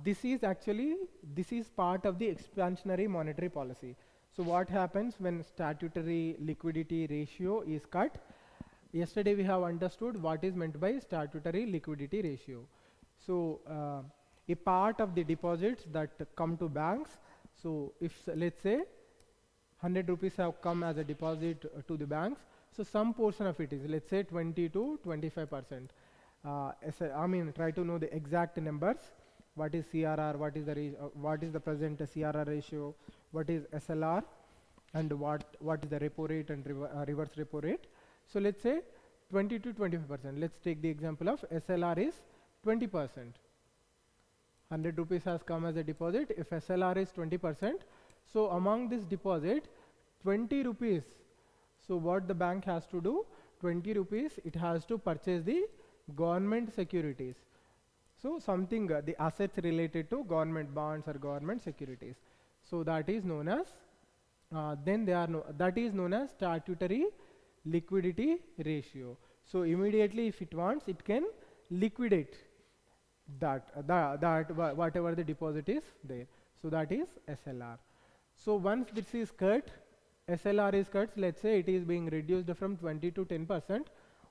this is part of the expansionary monetary policy. So what happens when statutory liquidity ratio is cut? Yesterday we have understood what is meant by statutory liquidity ratio. So a part of the deposits that come to banks, so if let's say 100 rupees have come as a deposit to the banks, so some portion of it is, let's say 20 to 25%. I mean, try to know the exact numbers. What is CRR? What is the present CRR ratio? What is SLR? And what is the repo rate and reverse repo rate? So let's say 20 to 25%. Let's take the example of SLR is 20%. 100 rupees has come as a deposit. If SLR is 20%, so among this deposit, 20 rupees. So what the bank has to do? 20 rupees, it has to purchase the government securities. So something, the assets related to government bonds or government securities. So that is known as, that is known as statutory liquidity ratio. So immediately if it wants, it can liquidate that whatever the deposit is there. So that is SLR. So once this is cut, SLR is cut, let's say it is being reduced from 20 to 10%,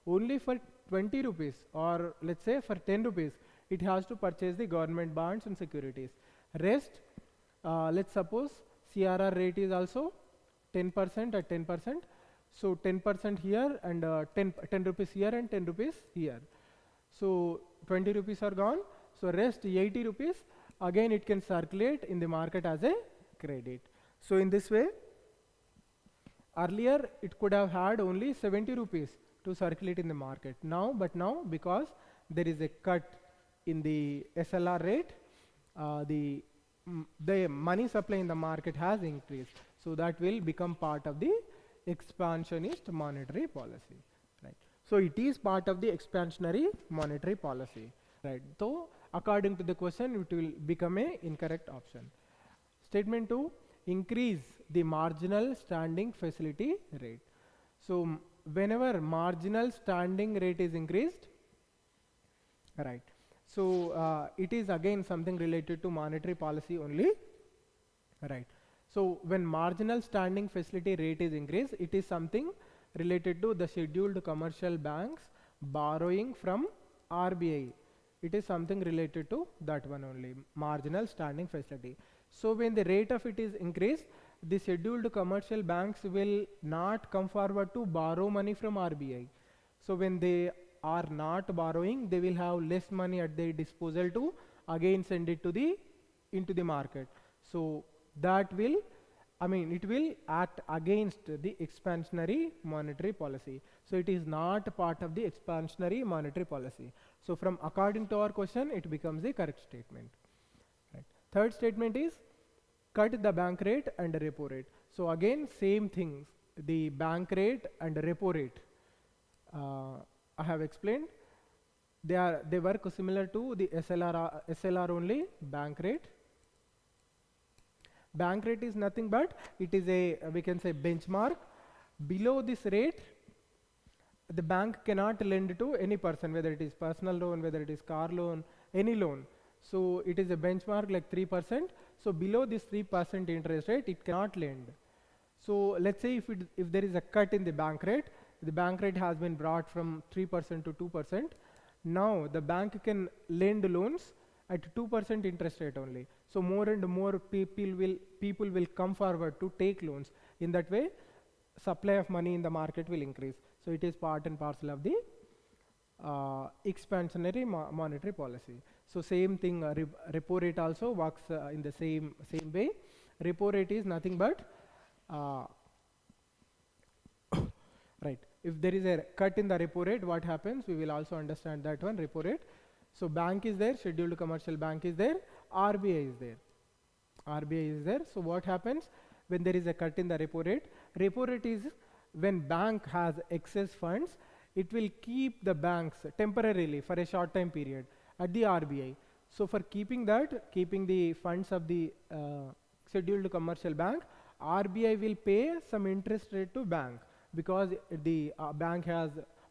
only for 20 rupees, or let's say for 10 rupees, it has to purchase the government bonds and securities. Rest, let's suppose CRR rate is also 10% at 10%. So 10% here and 10 rupees here and 10 rupees here. So 20 rupees are gone. So rest 80 rupees, again it can circulate in the market as a credit. So in this way, earlier it could have had only 70 rupees to circulate in the market. But now because there is a cut in the SLR rate, the money supply in the market has increased. So that will become part of the expansionist monetary policy, right? So it is part of the expansionary monetary policy, right? So according to the question, it will become a incorrect option. Statement 2, increase the marginal standing facility rate. So whenever marginal standing rate is increased, right? So it is again something related to monetary policy only, right? So when marginal standing facility rate is increased, it is something related to the scheduled commercial banks borrowing from RBI. It is something related to that one only, marginal standing facility. So when the rate of it is increased, the scheduled commercial banks will not come forward to borrow money from RBI. So when they are not borrowing, they will have less money at their disposal to again send it to into the market. So that will, it will act against the expansionary monetary policy. So it is not part of the expansionary monetary policy. So from according to our question, it becomes the correct statement. Right. Third statement is cut the bank rate and repo rate. So again, same things, the bank rate and repo rate. I have explained. They work similar to the SLR only, bank rate. Bank rate is nothing but it is a, we can say, benchmark. Below this rate, the bank cannot lend to any person, whether it is personal loan, whether it is car loan, any loan. So it is a benchmark like 3%. So below this 3% interest rate, it cannot lend. So let's say if there is a cut in the bank rate has been brought from 3% to 2%. Now the bank can lend loans at 2% interest rate only. So more and more people will come forward to take loans. In that way, supply of money in the market will increase. So it is part and parcel of the expansionary monetary policy. So same thing, repo rate also works in the same way. Repo rate is nothing but right. If there is a cut in the repo rate, what happens? We will also understand that one, repo rate. So bank is there, scheduled commercial bank is there, RBI is there. RBI is there. So what happens when there is a cut in the repo rate? Repo rate is when bank has excess funds, it will keep the banks temporarily for a short time period at the RBI. So for keeping the funds of the scheduled commercial bank, RBI will pay some interest rate to bank because the bank has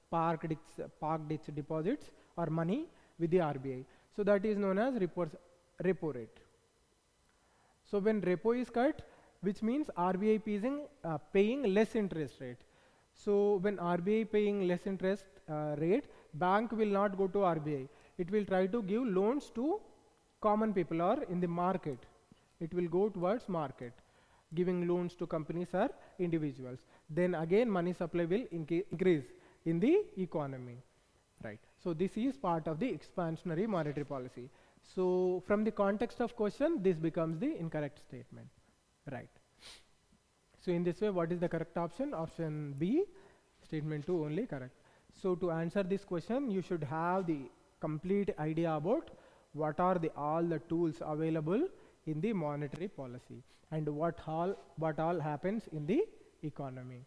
parked its deposits or money with the RBI. So that is known as repo rate. So when repo is cut, which means RBI paying less interest rate. So when RBI paying less interest rate, bank will not go to RBI. It will try to give loans to common people or in the market. It will go towards market, giving loans to companies or individuals. Then again money supply will increase in the economy. Right. So this is part of the expansionary monetary policy. So from the context of question, this becomes the incorrect statement. Right. So in this way, what is the correct option? Option B, statement 2 only correct. So to answer this question, you should have the complete idea about what are all the tools available in the monetary policy and what all happens in the economy.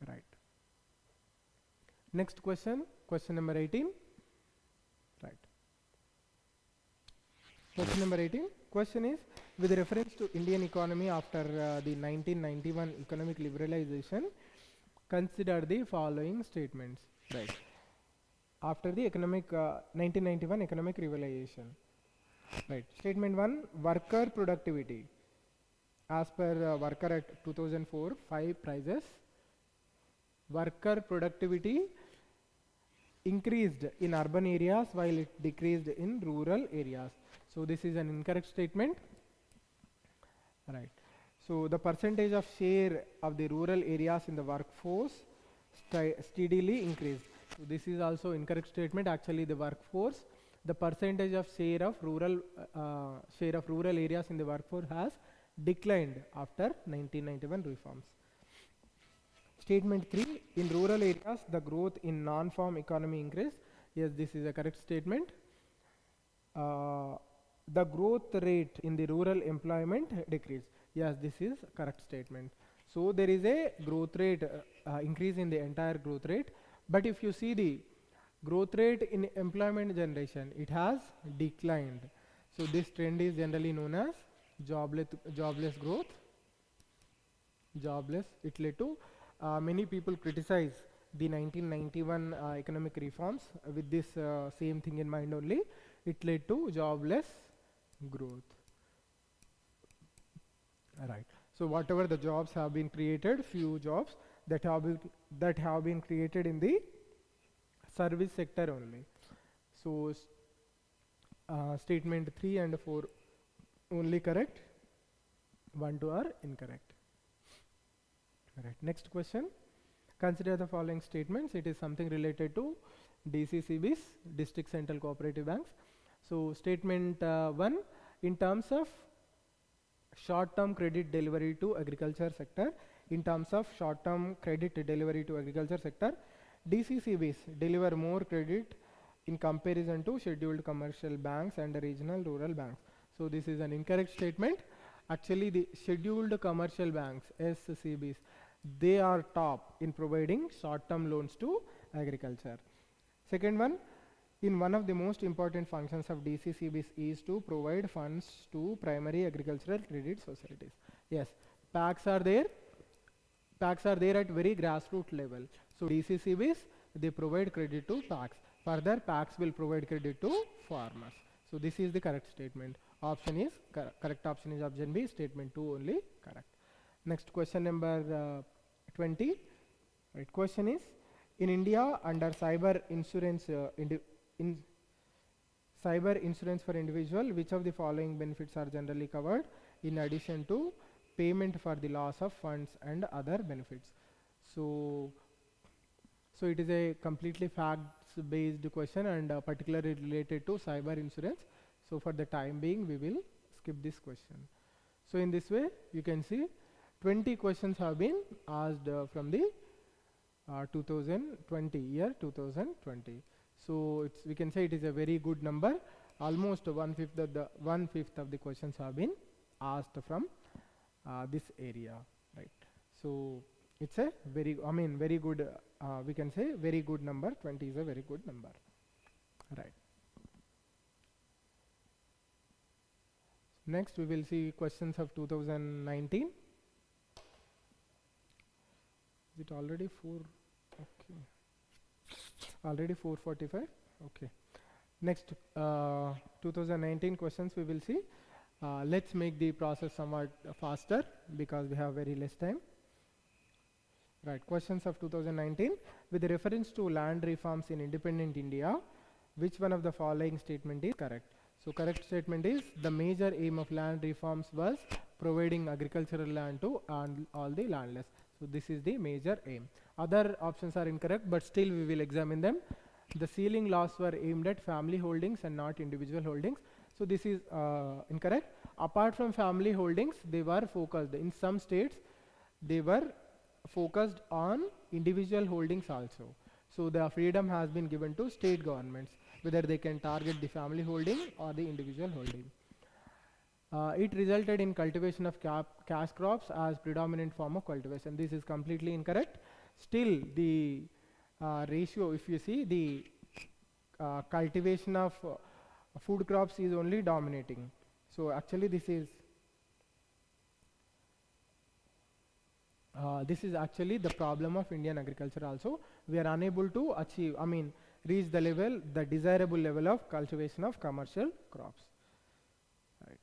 Right. Next question, question number 18. Right. Question number 18. Question is, with reference to Indian economy after the 1991 economic liberalization, consider the following statements. Right. After the 1991 economic liberalization. Right. Statement 1, worker productivity. As per worker at 2004, 5 prices. Worker productivity increased in urban areas while it decreased in rural areas. So this is an incorrect statement. Right. So the percentage of share of the rural areas in the workforce steadily increased. So this is also incorrect statement. Actually, the workforce, the percentage of share of rural areas in the workforce has declined after 1991 reforms. Statement 3, in rural areas, the growth in non-farm economy increased. Yes, this is a correct statement. The growth rate in the rural employment decreased. Yes, this is correct statement. So there is a growth rate increase in the entire growth rate, but if you see the growth rate in employment generation, it has declined. So this trend is generally known as jobless growth. Jobless. It led to many people criticize the 1991 economic reforms with this same thing in mind only. It led to jobless growth. Right. So whatever the jobs have been created, few jobs that have been created in the service sector only. So statement 3 and 4 only correct, 1, 2 are incorrect. Right. Next question. Consider the following statements. It is something related to DCCBs, District Central Cooperative Banks. So statement 1, in terms of short-term credit delivery to agriculture sector, DCCBs deliver more credit in comparison to scheduled commercial banks and regional rural banks. So this is an incorrect statement. Actually, the scheduled commercial banks, SCBs, they are top in providing short-term loans to agriculture. Second one, in one of the most important functions of DCCBs is to provide funds to primary agricultural credit societies. Yes, PACs are there. PACs are there at very grassroots level. So DCCBs, they provide credit to PACs. Further, PACs will provide credit to farmers. So this is the correct statement. Option is correct. Option is option B. Statement 2 only correct. Next question number 20. Right. Question is, in India, under cyber insurance for individual, which of the following benefits are generally covered in addition to payment for the loss of funds and other benefits? So it is a completely facts-based question and particularly related to cyber insurance. So for the time being, we will skip this question. So in this way, you can see 20 questions have been asked from the 2020 year 2020. So we can say it is a very good number. Almost 1/5 of the questions have been asked from this area, right? So it's a very good. We can say very good number. 20 is a very good number, right? Next, we will see questions of 2019. Is it already 4? Okay. Already 4:45. Okay. Next, 2019 questions we will see. Let's make the process somewhat faster because we have very less time. Right. Questions of 2019 with reference to land reforms in independent India. Which one of the following statement is correct? So correct statement is the major aim of land reforms was providing agricultural land to all the landless. So this is the major aim. Other options are incorrect, but still we will examine them. The ceiling laws were aimed at family holdings and not individual holdings. So this is incorrect. Apart from family holdings, they were focused. In some states, they were focused on individual holdings also. So the freedom has been given to state governments, whether they can target the family holding or the individual holding. It resulted in cultivation of cash crops as predominant form of cultivation. This is completely incorrect. Still, the ratio, if you see, the cultivation of food crops is only dominating. So actually this is actually the problem of Indian agriculture also. We are unable to achieve, reach the desirable level of cultivation of commercial crops. Right.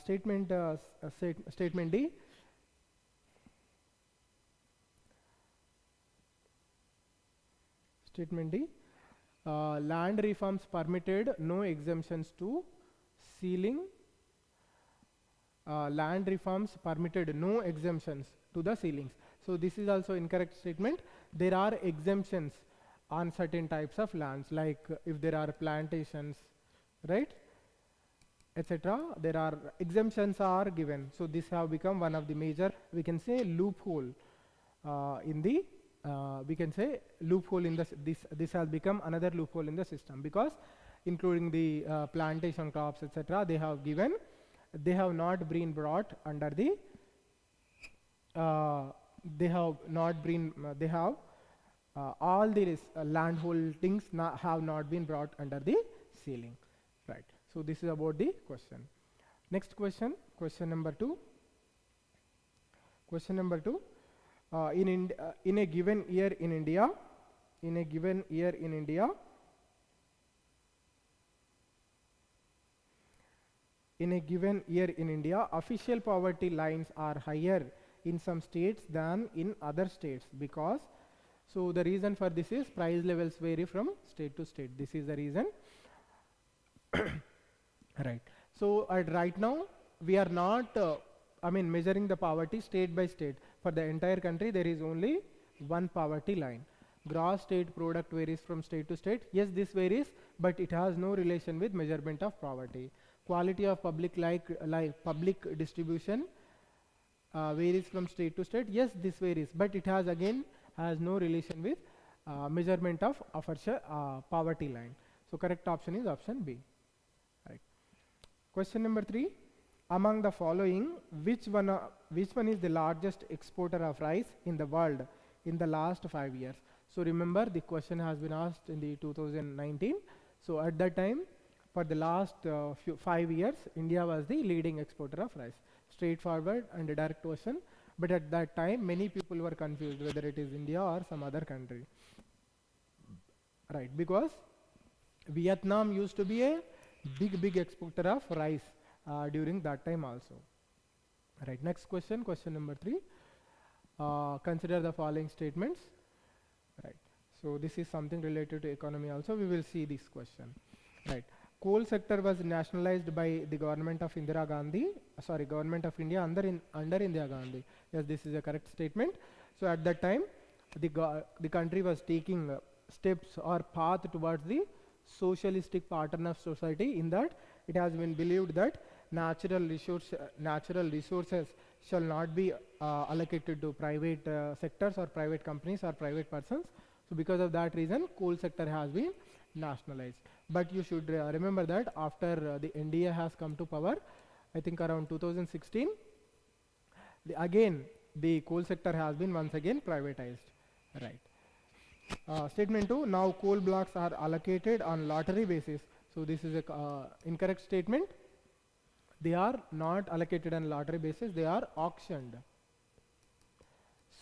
Statement D. Statement D. Land reforms permitted no exemptions to ceiling land reforms permitted no exemptions to the ceilings. So this is also incorrect statement. There are exemptions on certain types of lands, like if there are plantations, right, etc. There are exemptions are given. So this have become one of the major, we can say, loophole in the we can say loophole in the this has become another loophole in the system, because including the plantation crops, etc. they have given, they have not been brought under the they have not been they have all the land holdings have not been brought under the ceiling, right. So this is about the question. Next question, question number 2. Question number 2. In a given year in India, in a given year in India, in a given year in India, official poverty lines are higher in some states than in other states, because, so the reason for this is price levels vary from state to state. This is the reason. Right. So right now we are not measuring the poverty state by state. For the entire country there is only one poverty line. Gross state product varies from state to state. Yes, this varies, but it has no relation with measurement of poverty. Quality of public public distribution varies from state to state. Yes, this varies, but it has no relation with measurement of poverty line. So correct option is option B. Right. Question number 3. Among the following, which one is the largest exporter of rice in the world in the last 5 years? So remember, the question has been asked in the 2019. So at that time, for the last 5 years, India was the leading exporter of rice. Straightforward and a direct question. But at that time, many people were confused whether it is India or some other country. Right, because Vietnam used to be a big exporter of rice during that time also. Right, next question, question number 3. Consider the following statements. Right, so this is something related to economy also. We will see this question. Right, coal sector was nationalized by the government of Indira Gandhi, government of India under Indira Gandhi. Yes, this is a correct statement. So at that time, the country was taking steps or path towards the socialistic pattern of society, in that it has been believed that natural resources shall not be allocated to private sectors or private companies or private persons. So because of that reason, coal sector has been nationalized. But you should remember that after the NDA has come to power, I think around 2016, the coal sector has been once again privatized. Right. Statement 2. Now coal blocks are allocated on lottery basis. So this is a incorrect statement. They are not allocated on lottery basis. They are auctioned.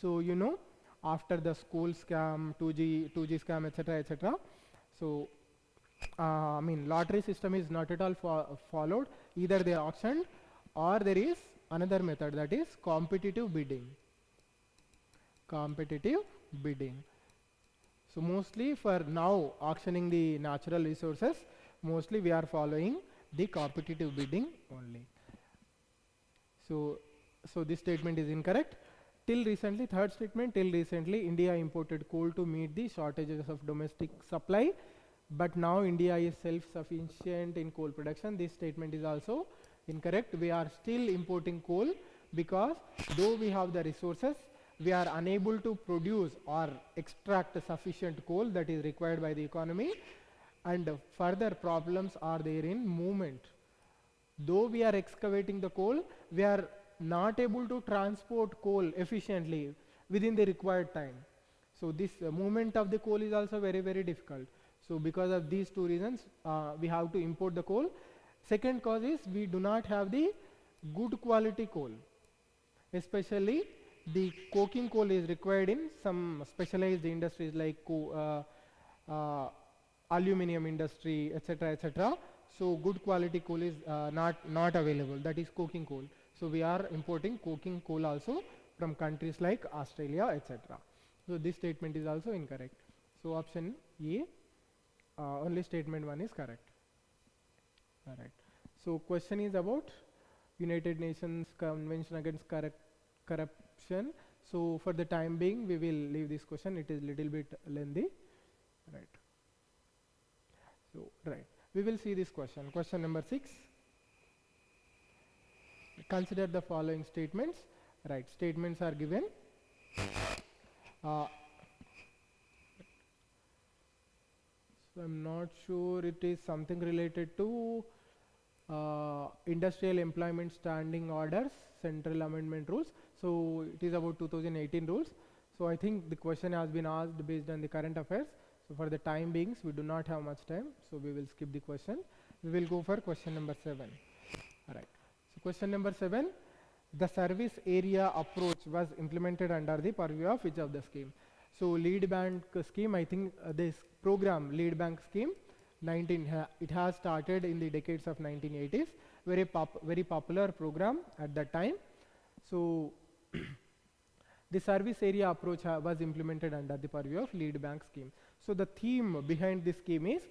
So after the school scam, 2G scam, etc. So lottery system is not at all followed. Either they are auctioned, or there is another method, that is competitive bidding. Competitive bidding. So mostly for now auctioning the natural resources, mostly we are following the competitive bidding only. So this statement is incorrect. Till recently, third statement, till recently India imported coal to meet the shortages of domestic supply, but now India is self-sufficient in coal production. This statement is also incorrect. We are still importing coal because though we have the resources, we are unable to produce or extract sufficient coal that is required by the economy, and further problems are there in movement. Though we are excavating the coal, we are not able to transport coal efficiently within the required time. So this movement of the coal is also very difficult. So because of these two reasons, we have to import the coal. Second cause is we do not have the good quality coal. Especially the coking coal is required in some specialized industries like aluminum industry, etc. So good quality coal is not available, that is coking coal. So we are importing coking coal also from countries like Australia, etc. So this statement is also incorrect. So option A, only statement 1 is correct. Alright. So question is about United Nations Convention Against Corruption. So for the time being, we will leave this question. It is little bit lengthy, right? So right, we will see this question. Question number 6. Consider the following statements. Right, statements are given. So I'm not sure it is something related to Industrial Employment Standing Orders, Central Amendment Rules. So it is about 2018 rules. So I think the question has been asked based on the current affairs. So for the time being, we do not have much time. So we will skip the question. We will go for question number 7. All right. So question number 7. The service area approach was implemented under the purview of which of the scheme? So lead bank scheme, I think this program lead bank scheme, it has started in the decades of 1980s. Very popular program at that time. So the service area approach was implemented under the purview of lead bank scheme. So the theme behind this scheme is,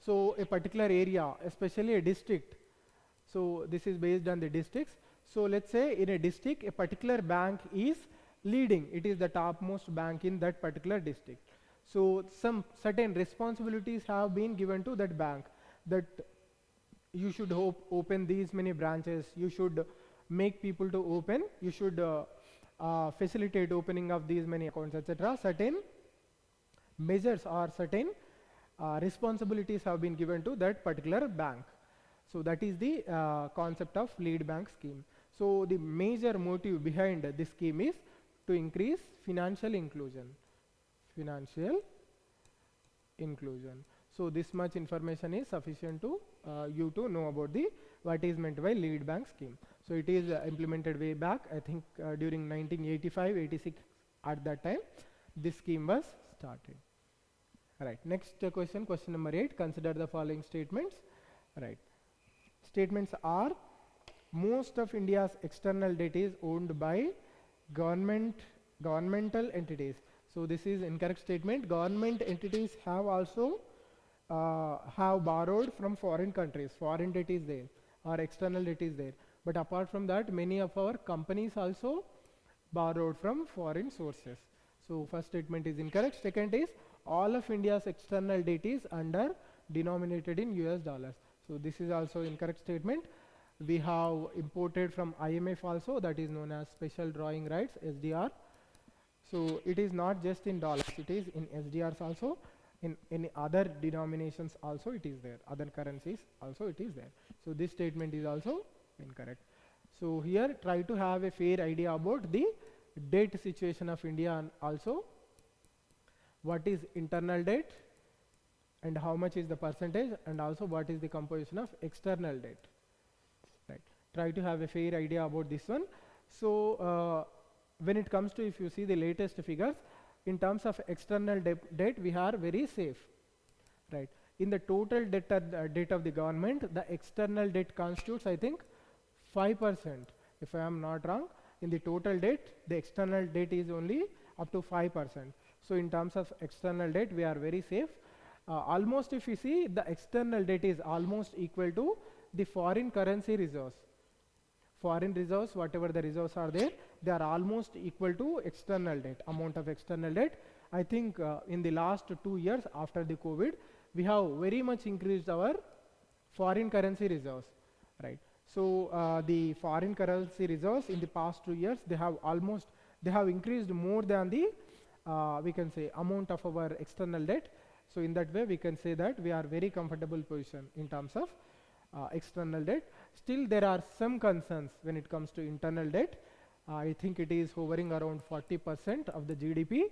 so a particular area, especially a district. So this is based on the districts. So let's say in a district, a particular bank is leading. It is the topmost bank in that particular district. So some certain responsibilities have been given to that bank, that you should open these many branches, you should make people to open, you should facilitate opening of these many accounts, etc. Certain measures or certain responsibilities have been given to that particular bank. So that is the concept of lead bank scheme. So the major motive behind this scheme is to increase financial inclusion. So this much information is sufficient to you to know about the what is meant by lead bank scheme. So it is implemented way back, I think during 1985-86. At that time, this scheme was started. Right. Next question, question number 8. Consider the following statements. Right. Statements are: most of India's external debt is owned by governmental entities. So this is incorrect statement. Government entities have also have borrowed from foreign countries. Foreign debt is there or external debt is there. But apart from that, many of our companies also borrowed from foreign sources. So first statement is incorrect. Second is, all of India's external debt is denominated in US dollars. So this is also incorrect statement. We have imported from IMF also, that is known as special drawing rights, SDR. So it is not just in dollars, it is in SDRs also, in any other denominations also it is there, other currencies also it is there. So this statement is also incorrect. So here try to have a fair idea about the debt situation of India, and also what is internal debt and how much is the percentage, and also what is the composition of external debt. Right. Try to have a fair idea about this one. So when it comes to, if you see the latest figures, in terms of external debt, we are very safe. Right. In the total debt of the government, the external debt constitutes, I think, 5%. If I am not wrong, in the total debt, the external debt is only up to 5%. So in terms of external debt, we are very safe. Almost, if you see, the external debt is almost equal to the foreign currency reserves. Foreign reserves, whatever the reserves are there, they are almost equal to external debt, amount of external debt. I think in the last 2 years after the COVID, we have very much increased our foreign currency reserves, right? So the foreign currency reserves in the past 2 years, they have increased more than the we can say amount of our external debt. So in that way, we can say that we are very comfortable position in terms of external debt. Still, there are some concerns when it comes to internal debt. I think it is hovering around 40% of the GDP,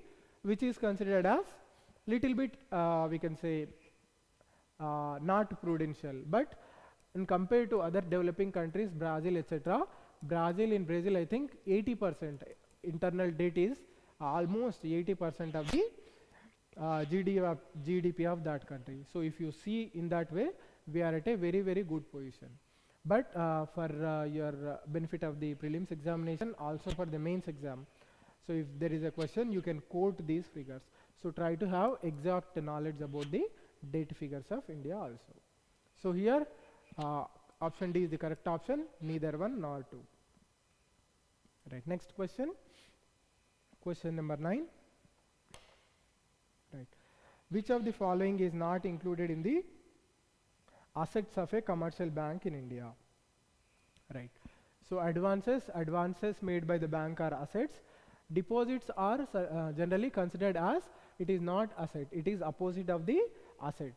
which is considered as little bit we can say not prudential. But in compared to other developing countries, Brazil, etc., in Brazil, I think 80% internal debt is almost 80% of the GDP of that country. So if you see in that way, we are at a very, very good position. But for your benefit of the prelims examination, also for the mains exam, so if there is a question, you can quote these figures. So try to have exact knowledge about the debt figures of India also. So here Option D is the correct option, neither 1 nor 2. Right, next question. Question number 9. Right. Which of the following is not included in the assets of a commercial bank in India? Right. So advances made by the bank are assets. Deposits are generally considered as it is not asset. It is opposite of the asset.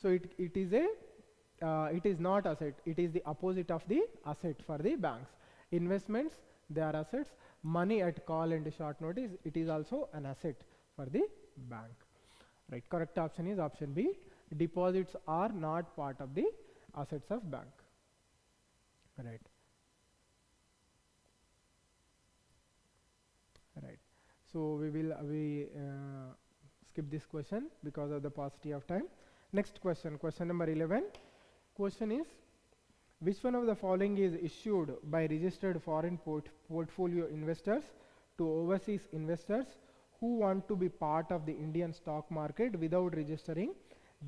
So it is not asset. It is the opposite of the asset for the banks. Investments, they are assets. Money at call and short notice, it is also an asset for the bank. Right. Correct option is option B. Deposits are not part of the assets of bank. Right. Right. So we skip this question because of the paucity of time. Next question, question number 11. Question is, which one of the following is issued by registered foreign portfolio investors to overseas investors who want to be part of the Indian stock market without registering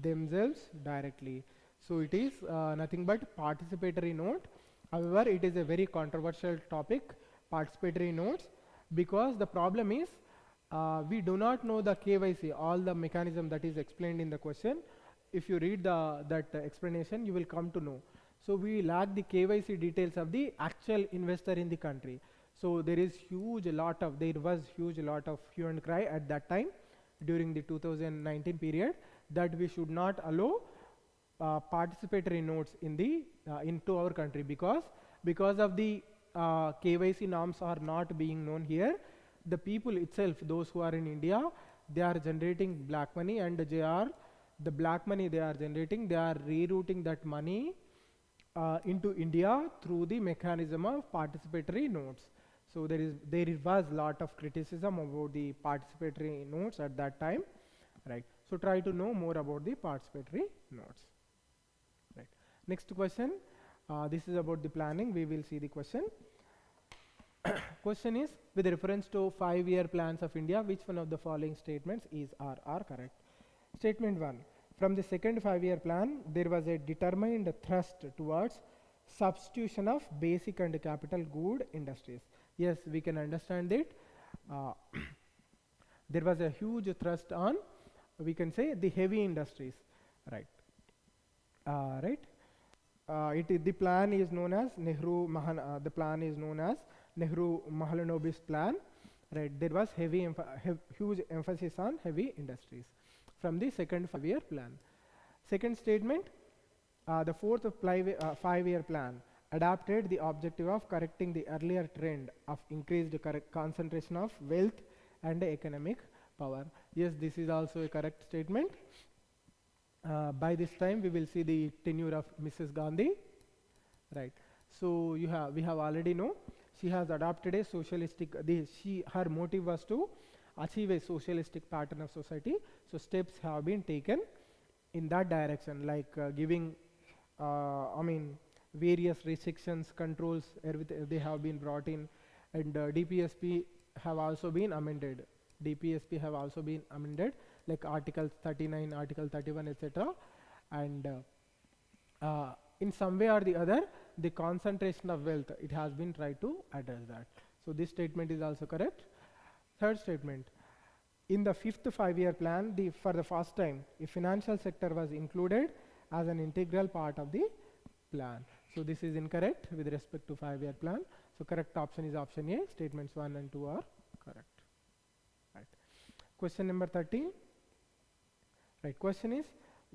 themselves directly? So it is nothing but participatory note. However, it is a very controversial topic, participatory notes, because the problem is we do not know the KYC, all the mechanism that is explained in the question. If you read that explanation, you will come to know. So we lack the KYC details of the actual investor in the country. So there was huge lot of hue and cry at that time during the 2019 period that we should not allow participatory notes in the into our country because of the KYC norms are not being known here. The people itself, those who are in India, they are generating black money, and the black money they are generating, they are rerouting that money into India through the mechanism of participatory notes. So there was lot of criticism about the participatory notes at that time, right? So try to know more about the participatory notes. Right. Next question. This is about the planning. We will see the question. Question is, with reference to 5-year plans of India, which one of the following statements is or are correct? Statement 1. From the second 5-year plan, there was a determined thrust towards substitution of basic and capital good industries. Yes, we can understand it. There was a huge thrust on, we can say, the heavy industries, right? The plan is known as Nehru-Mahalanobis plan, right? There was huge emphasis on heavy industries from the second 5-year plan. Second statement, the fourth 5-year plan adapted the objective of correcting the earlier trend of increased concentration of wealth and economic power. Yes, this is also a correct statement. By this time we will see the tenure of Mrs. Gandhi, right? So we have already know she has adopted a socialistic, her motive was to achieve a socialistic pattern of society. So steps have been taken in that direction, like giving various restrictions, controls, everything they have been brought in, and DPSP have also been amended. Like Article 39, Article 31, etc. And in some way or the other, the concentration of wealth, it has been tried to address that. So this statement is also correct. Third statement, in the fifth 5-year plan, for the first time, a financial sector was included as an integral part of the plan. So this is incorrect with respect to 5-year plan. So correct option is option A. Statements 1 and 2 are correct. Right. Question number 13. Right. Question is,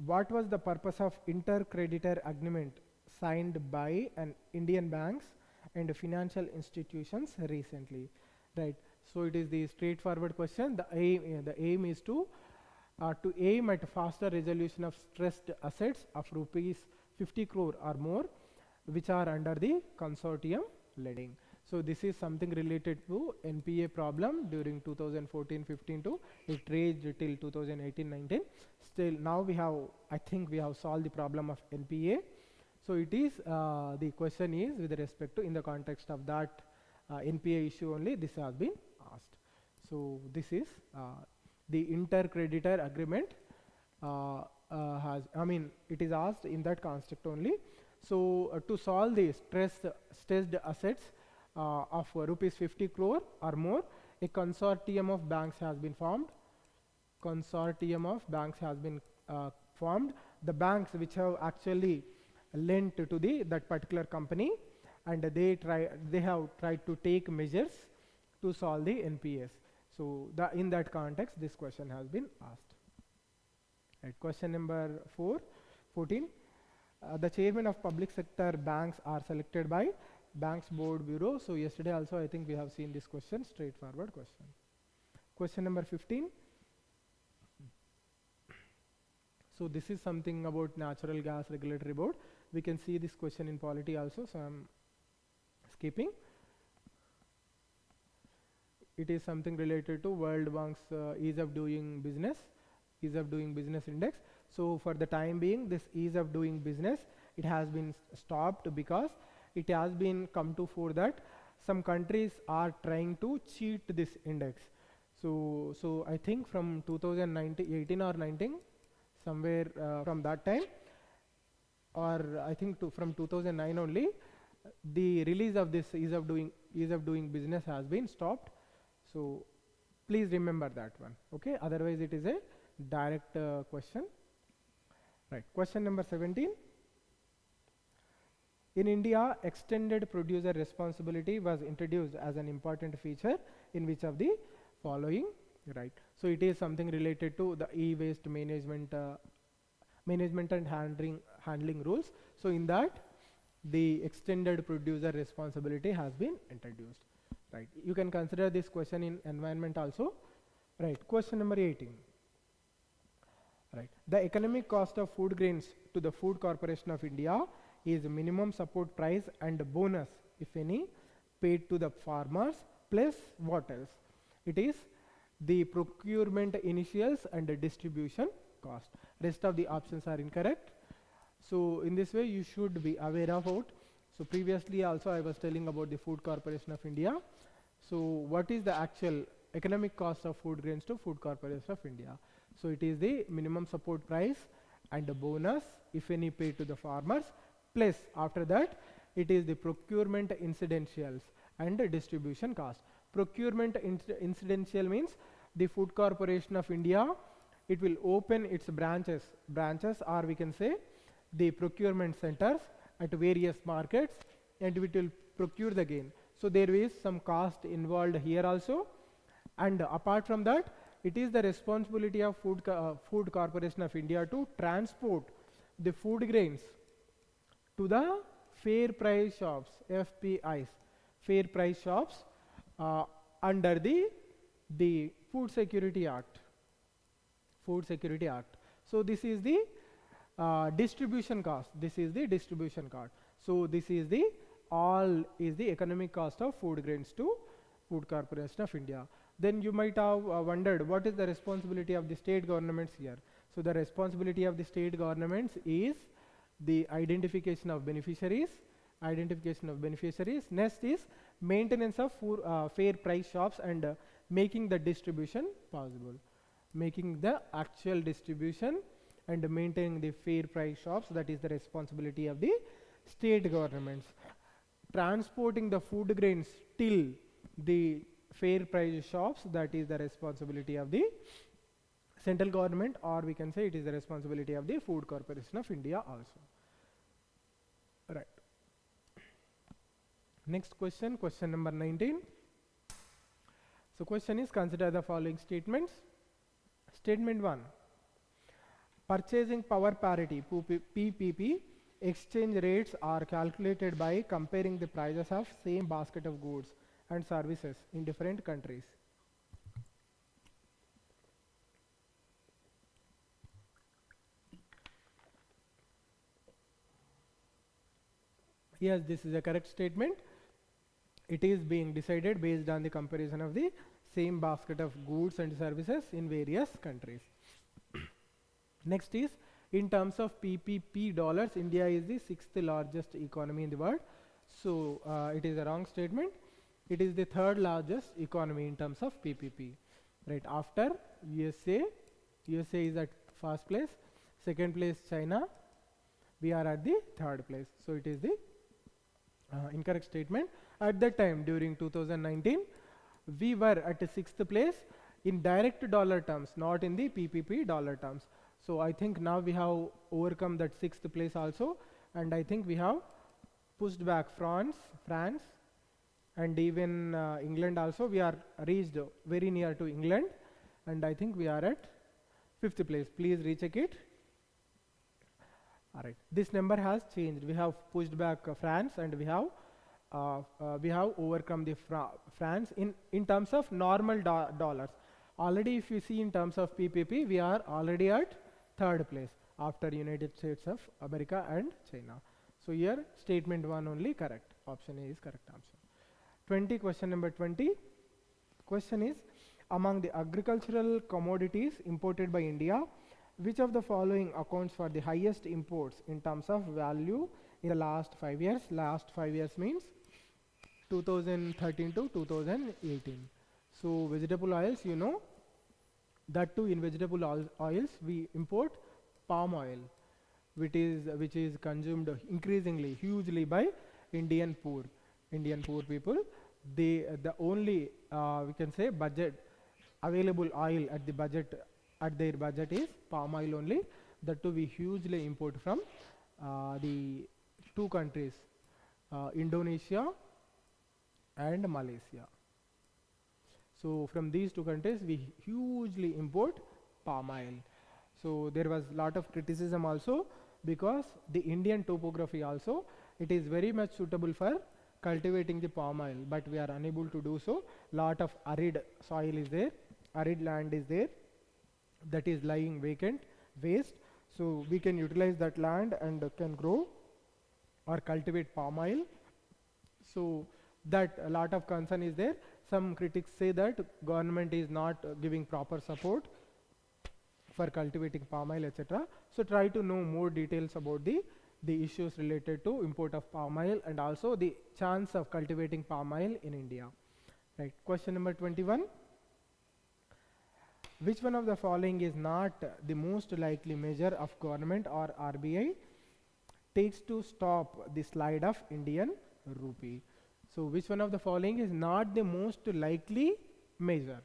what was the purpose of inter-creditor agreement signed by an Indian banks and financial institutions recently? Right. So it is the straightforward question. The aim is to aim at faster resolution of stressed assets of rupees 50 crore or more, which are under the consortium lending. So this is something related to NPA problem during 2014-15 to it raged till 2018-19. Still now I think we have solved the problem of NPA. So it is the question is with respect to in the context of that NPA issue only this has been asked. So this is the inter-creditor agreement it is asked in that construct only. So to solve the stressed assets of rupees 50 crore or more, a consortium of banks has been formed. Formed. The banks which have actually lent to that particular company, and they have tried to take measures to solve the NPS. So in that context, this question has been asked. Right. Question number 14. The chairman of public sector banks are selected by Banks Board Bureau. So yesterday also I think we have seen this question, straightforward question. Question number 15. So this is something about Natural Gas Regulatory Board. We can see this question in polity also, so I'm skipping. It is something related to World Bank's ease of doing business index. So for the time being, this ease of doing business, it has been stopped because it has been come to fore that some countries are trying to cheat this index. So I think from 2018 or 19, somewhere from that time, or I think from 2009 only, the release of this ease of doing business has been stopped. So please remember that one. Okay, otherwise it is a direct question. Right. Question number 17. In India, extended producer responsibility was introduced as an important feature in which of the following? Right. So it is something related to the e-waste management and handling rules. So in that, the extended producer responsibility has been introduced. Right. You can consider this question in environment also. Right. Question number 18. Right. The economic cost of food grains to the Food Corporation of India is minimum support price and bonus, if any, paid to the farmers, plus what else? It is the procurement initials and the distribution cost. Rest of the options are incorrect. So in this way, you should be aware of it. So previously also I was telling about the Food Corporation of India. So what is the actual economic cost of food grains to Food Corporation of India? So it is the minimum support price and the bonus, if any, paid to the farmers, plus after that it is the procurement incidentials and the distribution cost. Procurement incidential means the Food Corporation of India, it will open its branches or we can say the procurement centers at various markets, and it will procure the grain. So there is some cost involved here also, and apart from that, it is the responsibility of Food Corporation of India to transport the food grains to the fair price shops, FPIs, fair price shops under the Food Security Act. So this is the distribution cost. So this is the economic cost of food grains to Food Corporation of India. Then you might have wondered what is the responsibility of the state governments here. So the responsibility of the state governments is the identification of beneficiaries. Next is maintenance of fair price shops and making the distribution possible. Making the actual distribution and maintaining the fair price shops, that is the responsibility of the state governments. Transporting the food grains till the fair price shops, that is the responsibility of the central government, or we can say it is the responsibility of the Food Corporation of India also. Right. Next question, question number 19. So question is, consider the following statements. Statement 1. Purchasing power parity, PPP, exchange rates are calculated by comparing the prices of same basket of goods and services in different countries. Yes, this is a correct statement. It is being decided based on the comparison of the same basket of goods and services in various countries. Next is, in terms of PPP dollars, India is the 6th largest economy in the world. So it is a wrong statement. It is the 3rd largest economy in terms of PPP. Right, after USA is at first place, second place China, we are at the third place. So it is the incorrect statement. At that time, during 2019, we were at the sixth place in direct dollar terms, not in the PPP dollar terms. So I think now we have overcome that sixth place also, and I think we have pushed back France, and even England also. We are reached very near to England, and I think we are at fifth place. Please recheck it. All right, this number has changed. We have pushed back France, and we have overcome the France in terms of normal dollars. Already, if you see in terms of PPP, we are already at third place after United States of America and China. So here, statement 1 only correct. Option A is correct answer. 20, question number 20. Question is, among the agricultural commodities imported by India, which of the following accounts for the highest imports in terms of value in the last 5 years? Last 5 years means 2013 to 2018. So vegetable oils, you know, that too in vegetable oils we import palm oil, which is consumed increasingly, hugely by Indian poor people. The only we can say budget available oil at their budget is palm oil only. That too we hugely import from the two countries, Indonesia and Malaysia. So from these two countries we hugely import palm oil. So there was lot of criticism also, because the Indian topography also, it is very much suitable for cultivating the palm oil, but we are unable to do so. Lot of arid soil is there, arid land is there, that is lying vacant, waste. So we can utilize that land and can grow or cultivate palm oil. So that a lot of concern is there. Some critics say that government is not giving proper support for cultivating palm oil, etc. So try to know more details about the issues related to import of palm oil and also the chance of cultivating palm oil in India. Right. Question number 21. Which one of the following is not the most likely measure of government or RBI takes to stop the slide of Indian rupee? So which one of the following is not the most likely measure?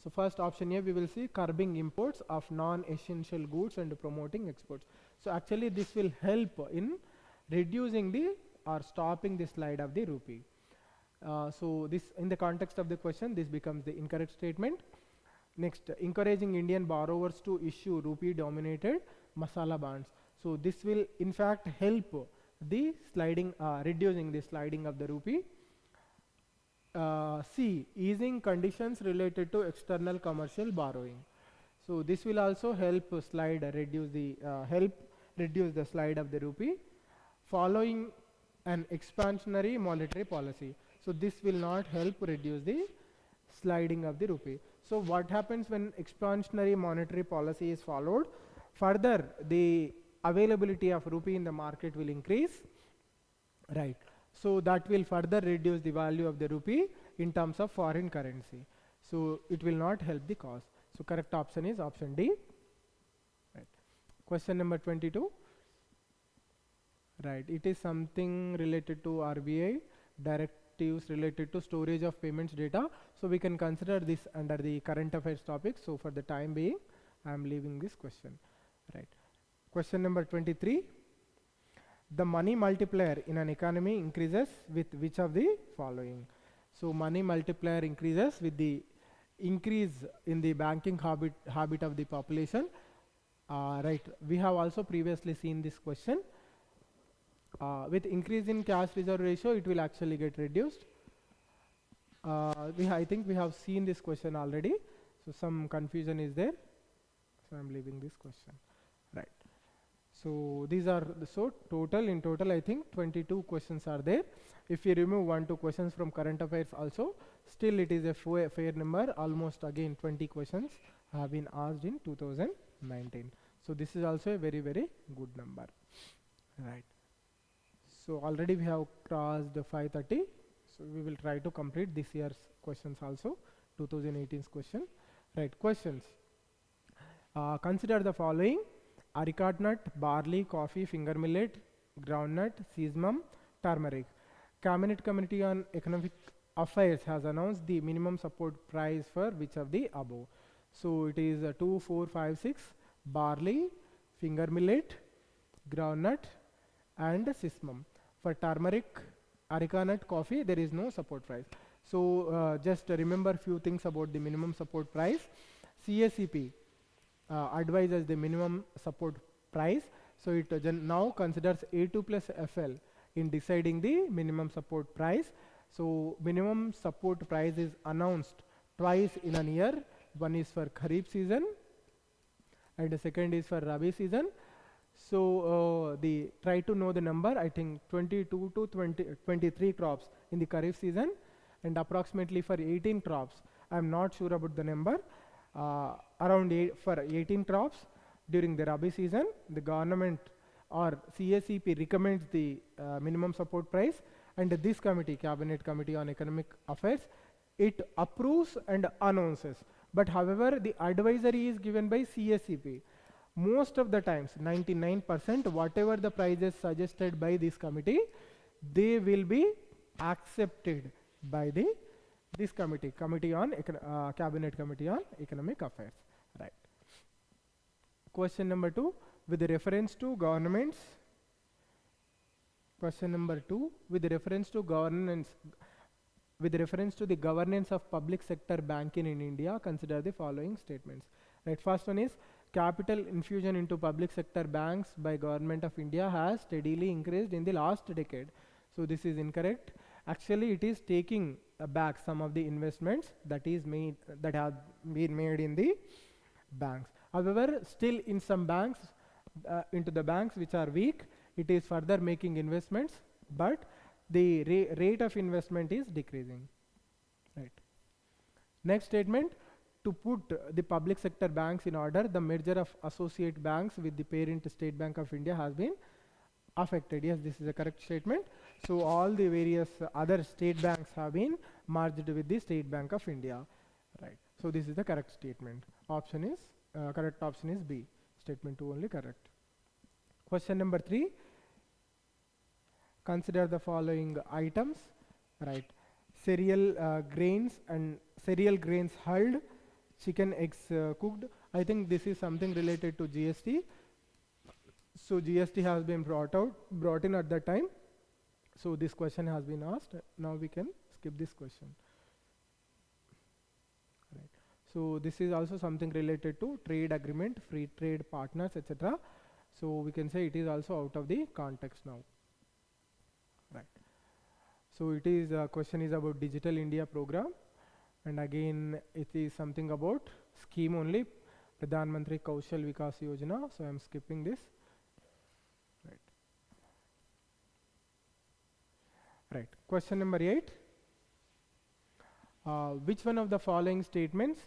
So first option here we will see curbing imports of non-essential goods and promoting exports. So actually this will help in reducing or stopping the slide of the rupee. So this, in the context of the question, this becomes the incorrect statement. Next, encouraging Indian borrowers to issue rupee dominated masala bonds. So this will in fact help the sliding, reducing the sliding of the rupee. C, easing conditions related to external commercial borrowing. So this will also help reduce the slide of the rupee. Following an expansionary monetary policy. So this will not help reduce the sliding of the rupee. So what happens when expansionary monetary policy is followed? Further, the availability of rupee in the market will increase, right? So that will further reduce the value of the rupee in terms of foreign currency. So it will not help the cause. So correct option is option D. Right. Question number 22. Right. It is something related to RBI directives related to storage of payments data. So we can consider this under the current affairs topic. So for the time being, I am leaving this question. Right. Question number 23. The money multiplier in an economy increases with which of the following? So money multiplier increases with the increase in the banking habit of the population. Right. We have also previously seen this question. With increase in cash reserve ratio, it will actually get reduced. I think we have seen this question already. So some confusion is there. So I'm leaving this question. Right. So these are in total I think 22 questions are there. If you remove 1-2 questions from current affairs also, still it is a fair number. Almost again 20 questions have been asked in 2019. So this is also a very, very good number. Right. So already we have crossed 5:30. So we will try to complete this year's questions also, 2018's question. Right. Questions. Consider the following. areca nut, barley, coffee, finger millet, groundnut, sesame, turmeric. Cabinet Committee on Economic Affairs has announced the minimum support price for which of the above. So it is 2, 4, 5, 6, barley, finger millet, groundnut, and sesame. For turmeric, areca nut, coffee, there is no support price. So just remember few things about the minimum support price. CSEP advises the minimum support price. So it now considers A2 plus FL in deciding the minimum support price. So minimum support price is announced twice in a year. One is for Kharif season and the second is for Rabi season. So try to know the number. I think 22 to 23 crops in the Kharif season and approximately for 18 crops. I am not sure about the number. For 18 crops during the Rabi season, the government or CSEP recommends the minimum support price, and this committee, Cabinet Committee on Economic Affairs, it approves and announces. But however, the advisory is given by CSEP. Most of the times, 99%, whatever the prices suggested by this committee, they will be accepted by this committee, Cabinet Committee on Economic Affairs. Right. Question number 2, with reference to governments. Question number 2, with reference to governance, with reference to the governance of public sector banking in India, consider the following statements. Right. First one is, capital infusion into public sector banks by Government of India has steadily increased in the last decade. So this is incorrect. Actually, it is taking back some of the investments that have been made in the banks. However, still in some banks, into the banks which are weak, it is further making investments, but the rate of investment is decreasing. Right. Next statement, to put the public sector banks in order, the merger of associate banks with the parent State Bank of India has been affected. Yes, this is a correct statement. So all the various other state banks have been merged with the State Bank of India. Right. So this is the correct statement. Correct option is B. Statement 2 only correct. Question number 3. Consider the following items. Right. Cereal grains hulled, chicken eggs cooked. I think this is something related to GST. So GST has been brought in at that time. So this question has been asked. Now we can skip this question. Right. So this is also something related to trade agreement, free trade partners, etc. So we can say it is also out of the context now. Right. So it is question is about Digital India program, and again it is something about scheme only, Pradhan Mantri Kaushal Vikas Yojana. So I am skipping this. Right. Right. Question number 8. Which one of the following statements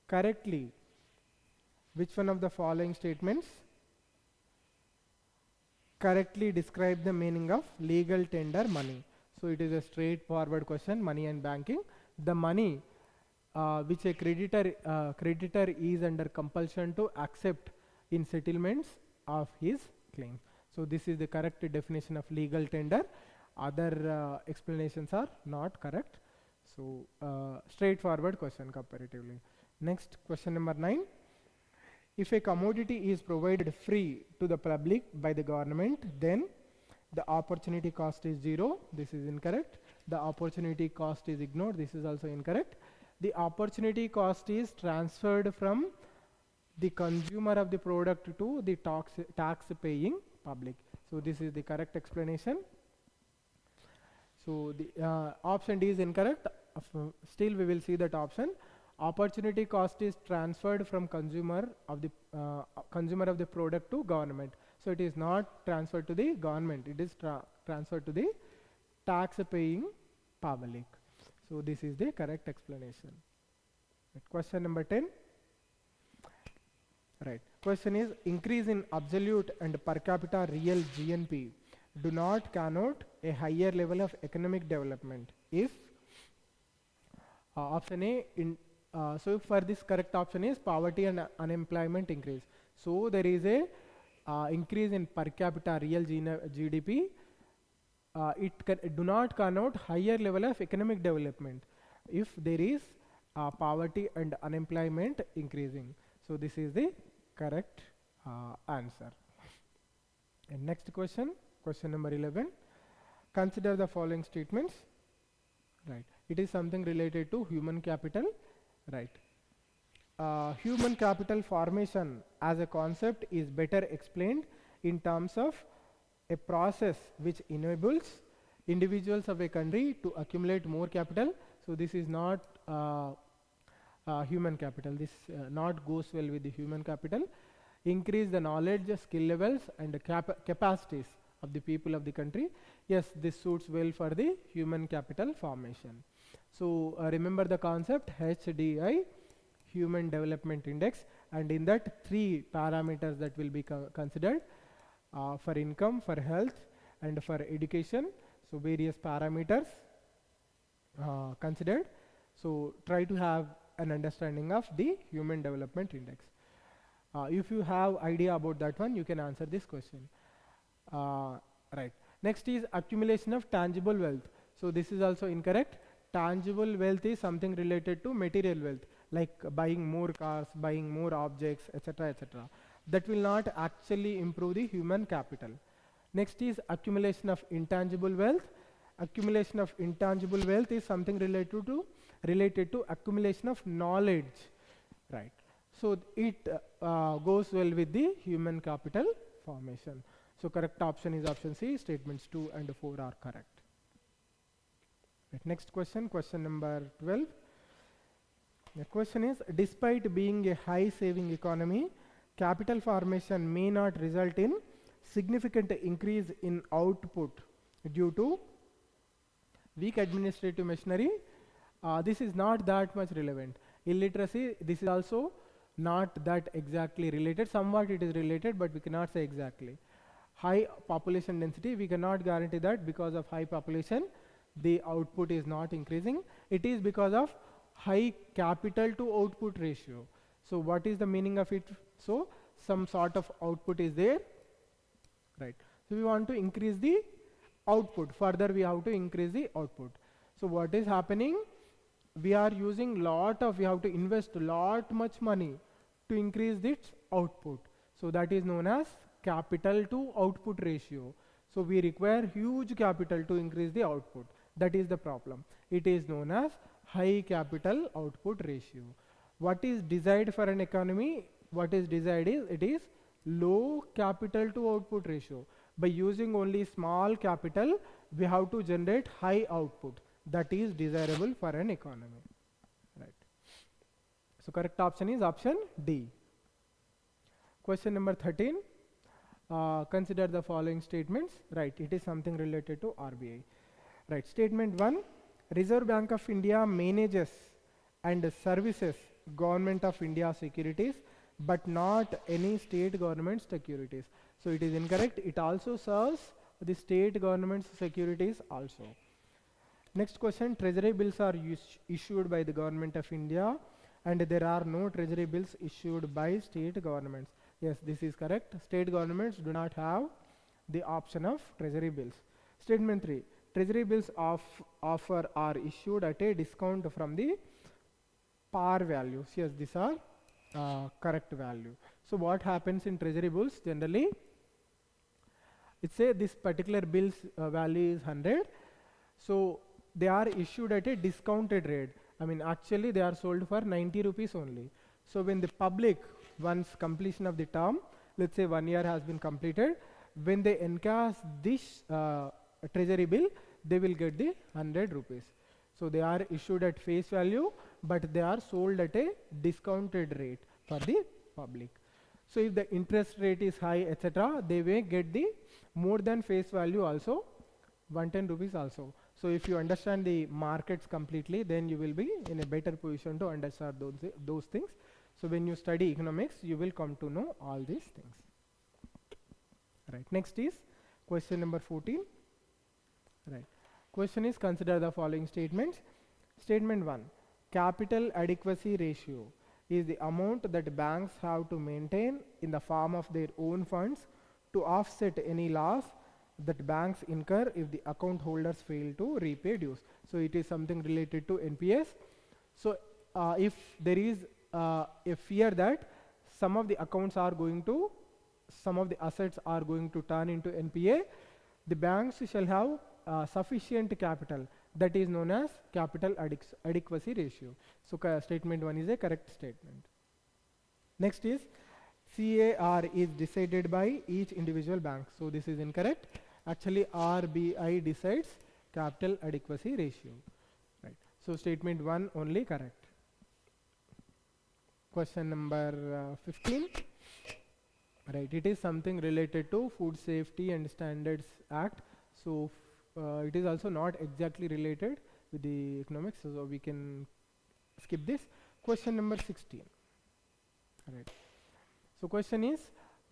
correctly describe the meaning of legal tender money? So it is a straightforward question, money and banking. The money which a creditor is under compulsion to accept in settlements of his claim. So this is the correct definition of legal tender. Other explanations are not correct. So straightforward question comparatively. Next, question number 9. If a commodity is provided free to the public by the government, then the opportunity cost is 0. This is incorrect. The opportunity cost is ignored. This is also incorrect. The opportunity cost is transferred from the consumer of the product to the tax paying public. So this is the correct explanation. So the option D is incorrect. Still we will see that option. Opportunity cost is transferred from consumer of the product to government. So it is not transferred to the government. It is transferred to the tax paying public. So this is the correct explanation. Right. Question number 10. Right. Question is, increase in absolute and per capita real GNP do not connote a higher level of economic development if option A so for this correct option is poverty and unemployment increase. So there is a increase in per capita real GDP, it do not connote higher level of economic development if there is poverty and unemployment increasing. So this is the correct answer. And next question, question number 11. Consider the following statements. Right. It is something related to human capital. Right. Human capital formation as a concept is better explained in terms of a process which enables individuals of a country to accumulate more capital. So this is not human capital. This not goes well with the human capital. Increase the knowledge, skill levels, and the capacities of the people of the country. Yes, this suits well for the human capital formation. So remember the concept HDI, Human Development Index, and in that 3 parameters that will be considered for income, for health, and for education. So various parameters considered. So try to have an understanding of the Human Development Index. If you have idea about that one, you can answer this question. Right. Next is accumulation of tangible wealth. So this is also incorrect. Tangible wealth is something related to material wealth, like buying more cars, buying more objects, etc., etc. That will not actually improve the human capital. Next is accumulation of intangible wealth. Accumulation of intangible wealth is something related to accumulation of knowledge. Right. So it goes well with the human capital formation. So correct option is option C. Statements 2 and 4 are correct. Right. Next question, question number 12. The question is, despite being a high saving economy, capital formation may not result in significant increase in output due to weak administrative machinery. This is not that much relevant. Illiteracy, this is also not that exactly related. Somewhat it is related, but we cannot say exactly. High population density, we cannot guarantee that because of high population, the output is not increasing. It is because of high capital to output ratio. So what is the meaning of it? So some sort of output is there, right? So we want to increase the output. Further, we have to increase the output. So what is happening? We are using we have to invest much money to increase its output. So that is known as capital to output ratio. So we require huge capital to increase the output. That is the problem. It is known as high capital output ratio. What is desired for an economy? What is desired is, it is low capital to output ratio. By using only small capital, we have to generate high output. That is desirable for an economy. Right. So correct option is option D. Question number 13. Consider the following statements. Right. It is something related to RBI. Right. Statement 1. Reserve Bank of India manages and services Government of India securities, but not any state government securities. So it is incorrect. It also serves the state government securities also. Next question, treasury bills are issued by the Government of India and there are no treasury bills issued by state governments. Yes, this is correct. State governments do not have the option of treasury bills. Statement 3, treasury bills are issued at a discount from the par values. Yes, these are correct value. So what happens in treasury bills? Generally, it say this particular bill's value is 100. So they are issued at a discounted rate. I mean, actually they are sold for 90 rupees only. So when the public, once completion of the term, let's say 1 year has been completed, when they encash this treasury bill, they will get the 100 rupees. So they are issued at face value, but they are sold at a discounted rate for the public. So if the interest rate is high, etc., they may get the more than face value also, 110 rupees also. So if you understand the markets completely, then you will be in a better position to understand those things. So when you study economics, you will come to know all these things. Right. Next is question number 14. Right. Question is, consider the following statements. Statement 1. Capital adequacy ratio is the amount that banks have to maintain in the form of their own funds to offset any loss that banks incur if the account holders fail to repay dues. So it is something related to NPS. So if there is a fear that some of the accounts are going to, some of the assets are going to turn into NPA, the banks shall have sufficient capital, that is known as capital adequacy ratio. So statement 1 is a correct statement. Next is CAR is decided by each individual bank. So this is incorrect. Actually RBI decides capital adequacy ratio. Right. So statement 1 only correct. Question number 15. Right. It is something related to Food Safety and Standards Act. So it is also not exactly related with the economics, so we can skip this. Question number 16. Right. So question is,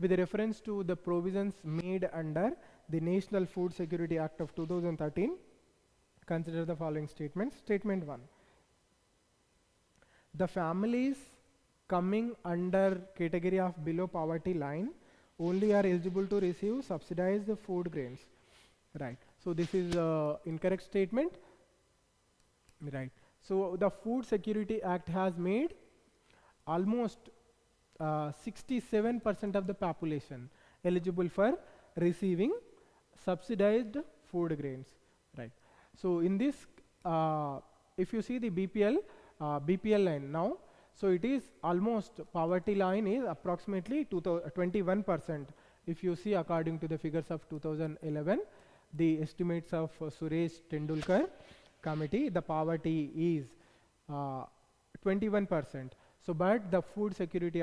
with reference to the provisions made under the National Food Security Act of 2013, consider the following statements. Statement 1. The families coming under category of below poverty line only are eligible to receive subsidized food grains. Right. So this is incorrect statement. Right. So the Food Security Act has made almost 67% of the population eligible for receiving subsidized food grains. Right. So in this, if you see the BPL line now, so it is almost, poverty line is approximately 21%. If you see according to the figures of 2011, the estimates of Suresh Tendulkar committee, the poverty is 21%. So but the Food Security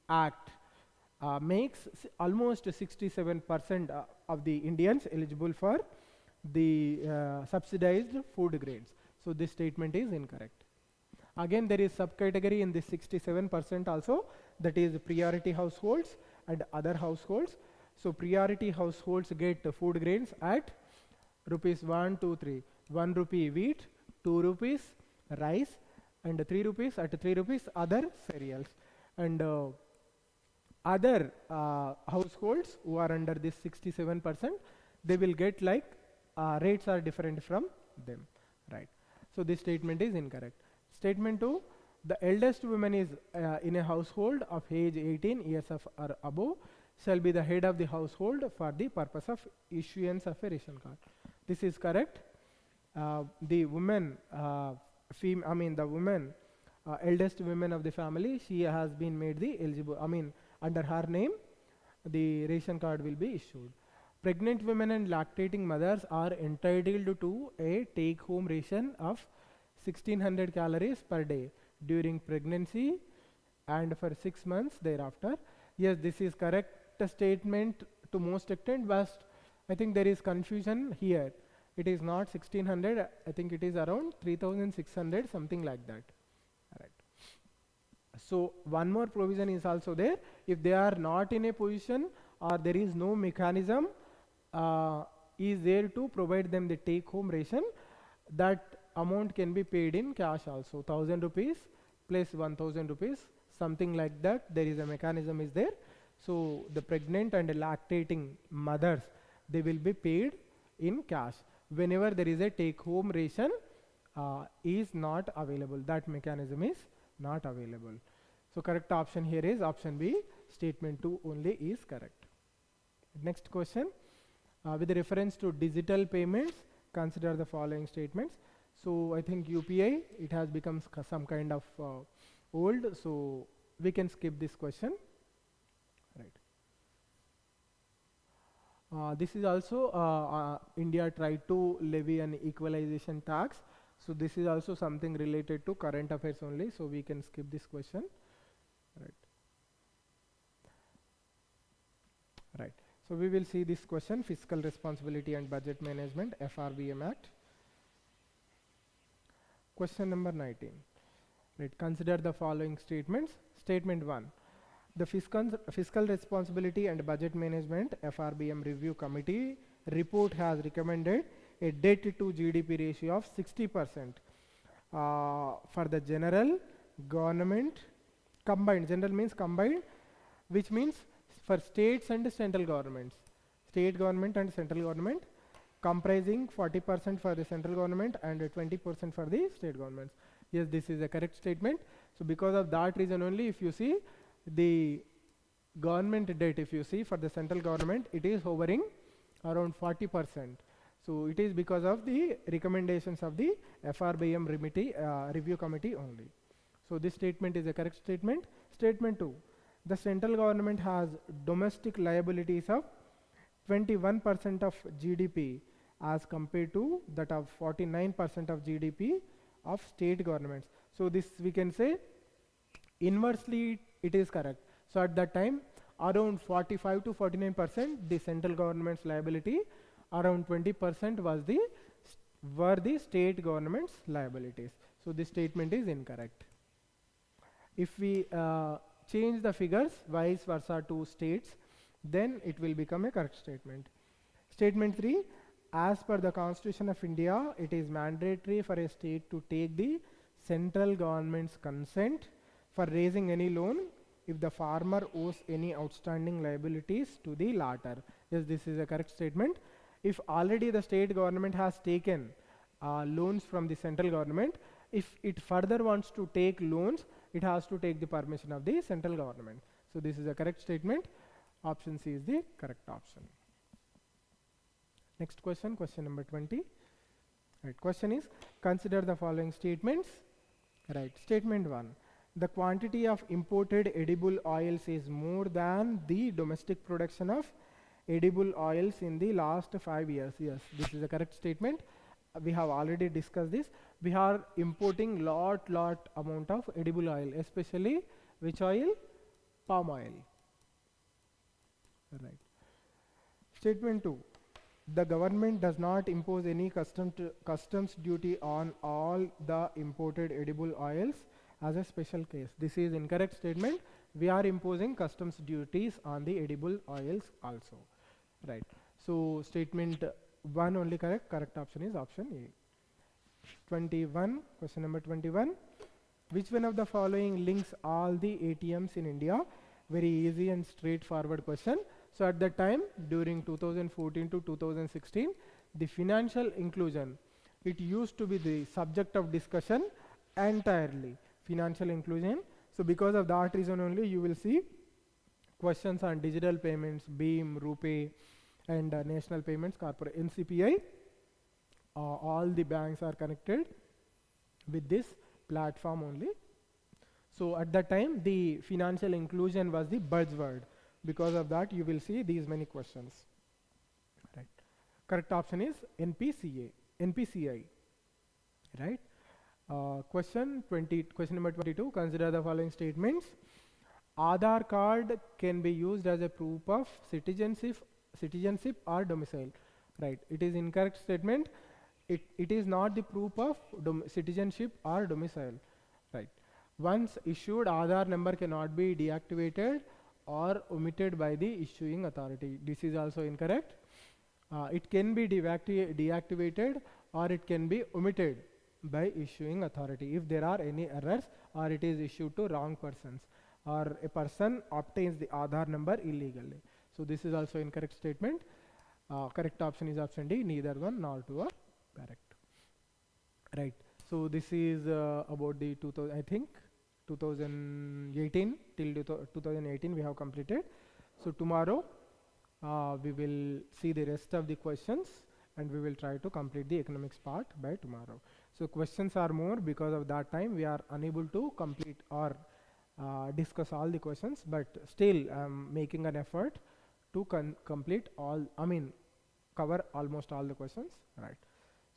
Act makes almost 67% of the Indians eligible for the subsidized food grains. So this statement is incorrect. Again, there is subcategory in this 67% also, that is priority households and other households. So priority households get food grains at rupees 1, 2, 3. 1 rupee wheat, 2 rupees rice, and 3 rupees, at 3 rupees other cereals. And other households who are under this 67%, they will get like rates are different from them. Right. So this statement is incorrect. Statement 2, the eldest woman is in a household of age 18 years or above shall be the head of the household for the purpose of issuance of a ration card. This is correct. The woman, eldest woman of the family, she has been made the eligible, under her name, the ration card will be issued. Pregnant women and lactating mothers are entitled to a take-home ration of 1600 calories per day during pregnancy and for 6 months thereafter. Yes, this is correct statement to most extent, but I think there is confusion here. It is not 1600, I think it is around 3600, something like that. Right. So one more provision is also there. If they are not in a position or there is no mechanism is there to provide them the take home ration, that amount can be paid in cash also, 1000 rupees plus 1000 rupees, something like that. There is a mechanism is there. So the pregnant and lactating mothers, they will be paid in cash whenever there is a take home ration is not available. That mechanism is not available. So correct option here is option B. Statement 2 only is correct. Next question. With reference to digital payments, consider the following statements. So I think UPI, it has become some kind of old, so we can skip this question. Right. This is also India tried to levy an equalization tax. So this is also something related to current affairs only, so we can skip this question. Right. Right. So we will see this question, Fiscal Responsibility and Budget Management, FRBM Act. Question number 19. Right. Consider the following statements. Statement 1. The Fiscal Responsibility and Budget Management FRBM Review Committee report has recommended a debt to GDP ratio of 60% for the general, government, combined, general means combined, which means for states and central governments, state government and central government, comprising 40% for the central government and 20% for the state governments. Yes, this is a correct statement. So because of that reason only, if you see the government debt, if you see for the central government, it is hovering around 40%. So it is because of the recommendations of the FRBM review committee only. So this statement is a correct statement. Statement 2, the central government has domestic liabilities of 21% of GDP as compared to that of 49% of GDP of state governments. So this we can say inversely it is correct. So at that time around 45 to 49% the central government's liability, around 20% were the state government's liabilities. So this statement is incorrect. If we change the figures vice versa to states, then it will become a correct statement. Statement 3, as per the Constitution of India, it is mandatory for a state to take the central government's consent for raising any loan if the farmer owes any outstanding liabilities to the latter. Yes, this is a correct statement. If already the state government has taken loans from the central government, if it further wants to take loans, it has to take the permission of the central government. So this is a correct statement. Option C is the correct option. Next question, question number 20. Right, question is, consider the following statements. Right, statement 1. The quantity of imported edible oils is more than the domestic production of edible oils in the last 5 years. Yes, this is a correct statement. We have already discussed this. We are importing lot amount of edible oil, especially which oil? Palm oil. Right. Statement 2. The government does not impose any customs duty on all the imported edible oils as a special case. This is incorrect statement. We are imposing customs duties on the edible oils also. Right. So statement 1 only correct. Correct option is option A. 21, question number 21. Which one of the following links all the ATMs in India? Very easy and straightforward question. So at that time, during 2014 to 2016, the financial inclusion, it used to be the subject of discussion entirely, financial inclusion. So because of that reason only, you will see questions on digital payments, BHIM, RuPay, and National Payments Corporation, NCPI. All the banks are connected with this platform only. So at that time, the financial inclusion was the buzzword. Because of that, you will see these many questions. Right. Correct option is NPCI. Right. Question number 22. Consider the following statements. Aadhaar card can be used as a proof of citizenship or domicile. Right. It is incorrect statement. It is not the proof of citizenship or domicile. Right. Once issued, Aadhaar number cannot be deactivated or omitted by the issuing authority. This is also incorrect. It can be deactivated or it can be omitted by issuing authority if there are any errors or it is issued to wrong persons or a person obtains the Aadhaar number illegally. So this is also incorrect statement. Correct option is option D. Neither one nor two are correct. Right. So this is about the 2018 till 2018 we have completed. So tomorrow we will see the rest of the questions and we will try to complete the economics part by tomorrow. So questions are more, because of that time we are unable to complete or discuss all the questions, but still I am making an effort to complete all, cover almost all the questions. Right.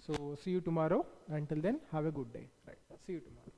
So see you tomorrow. Until then, have a good day. Right. See you tomorrow.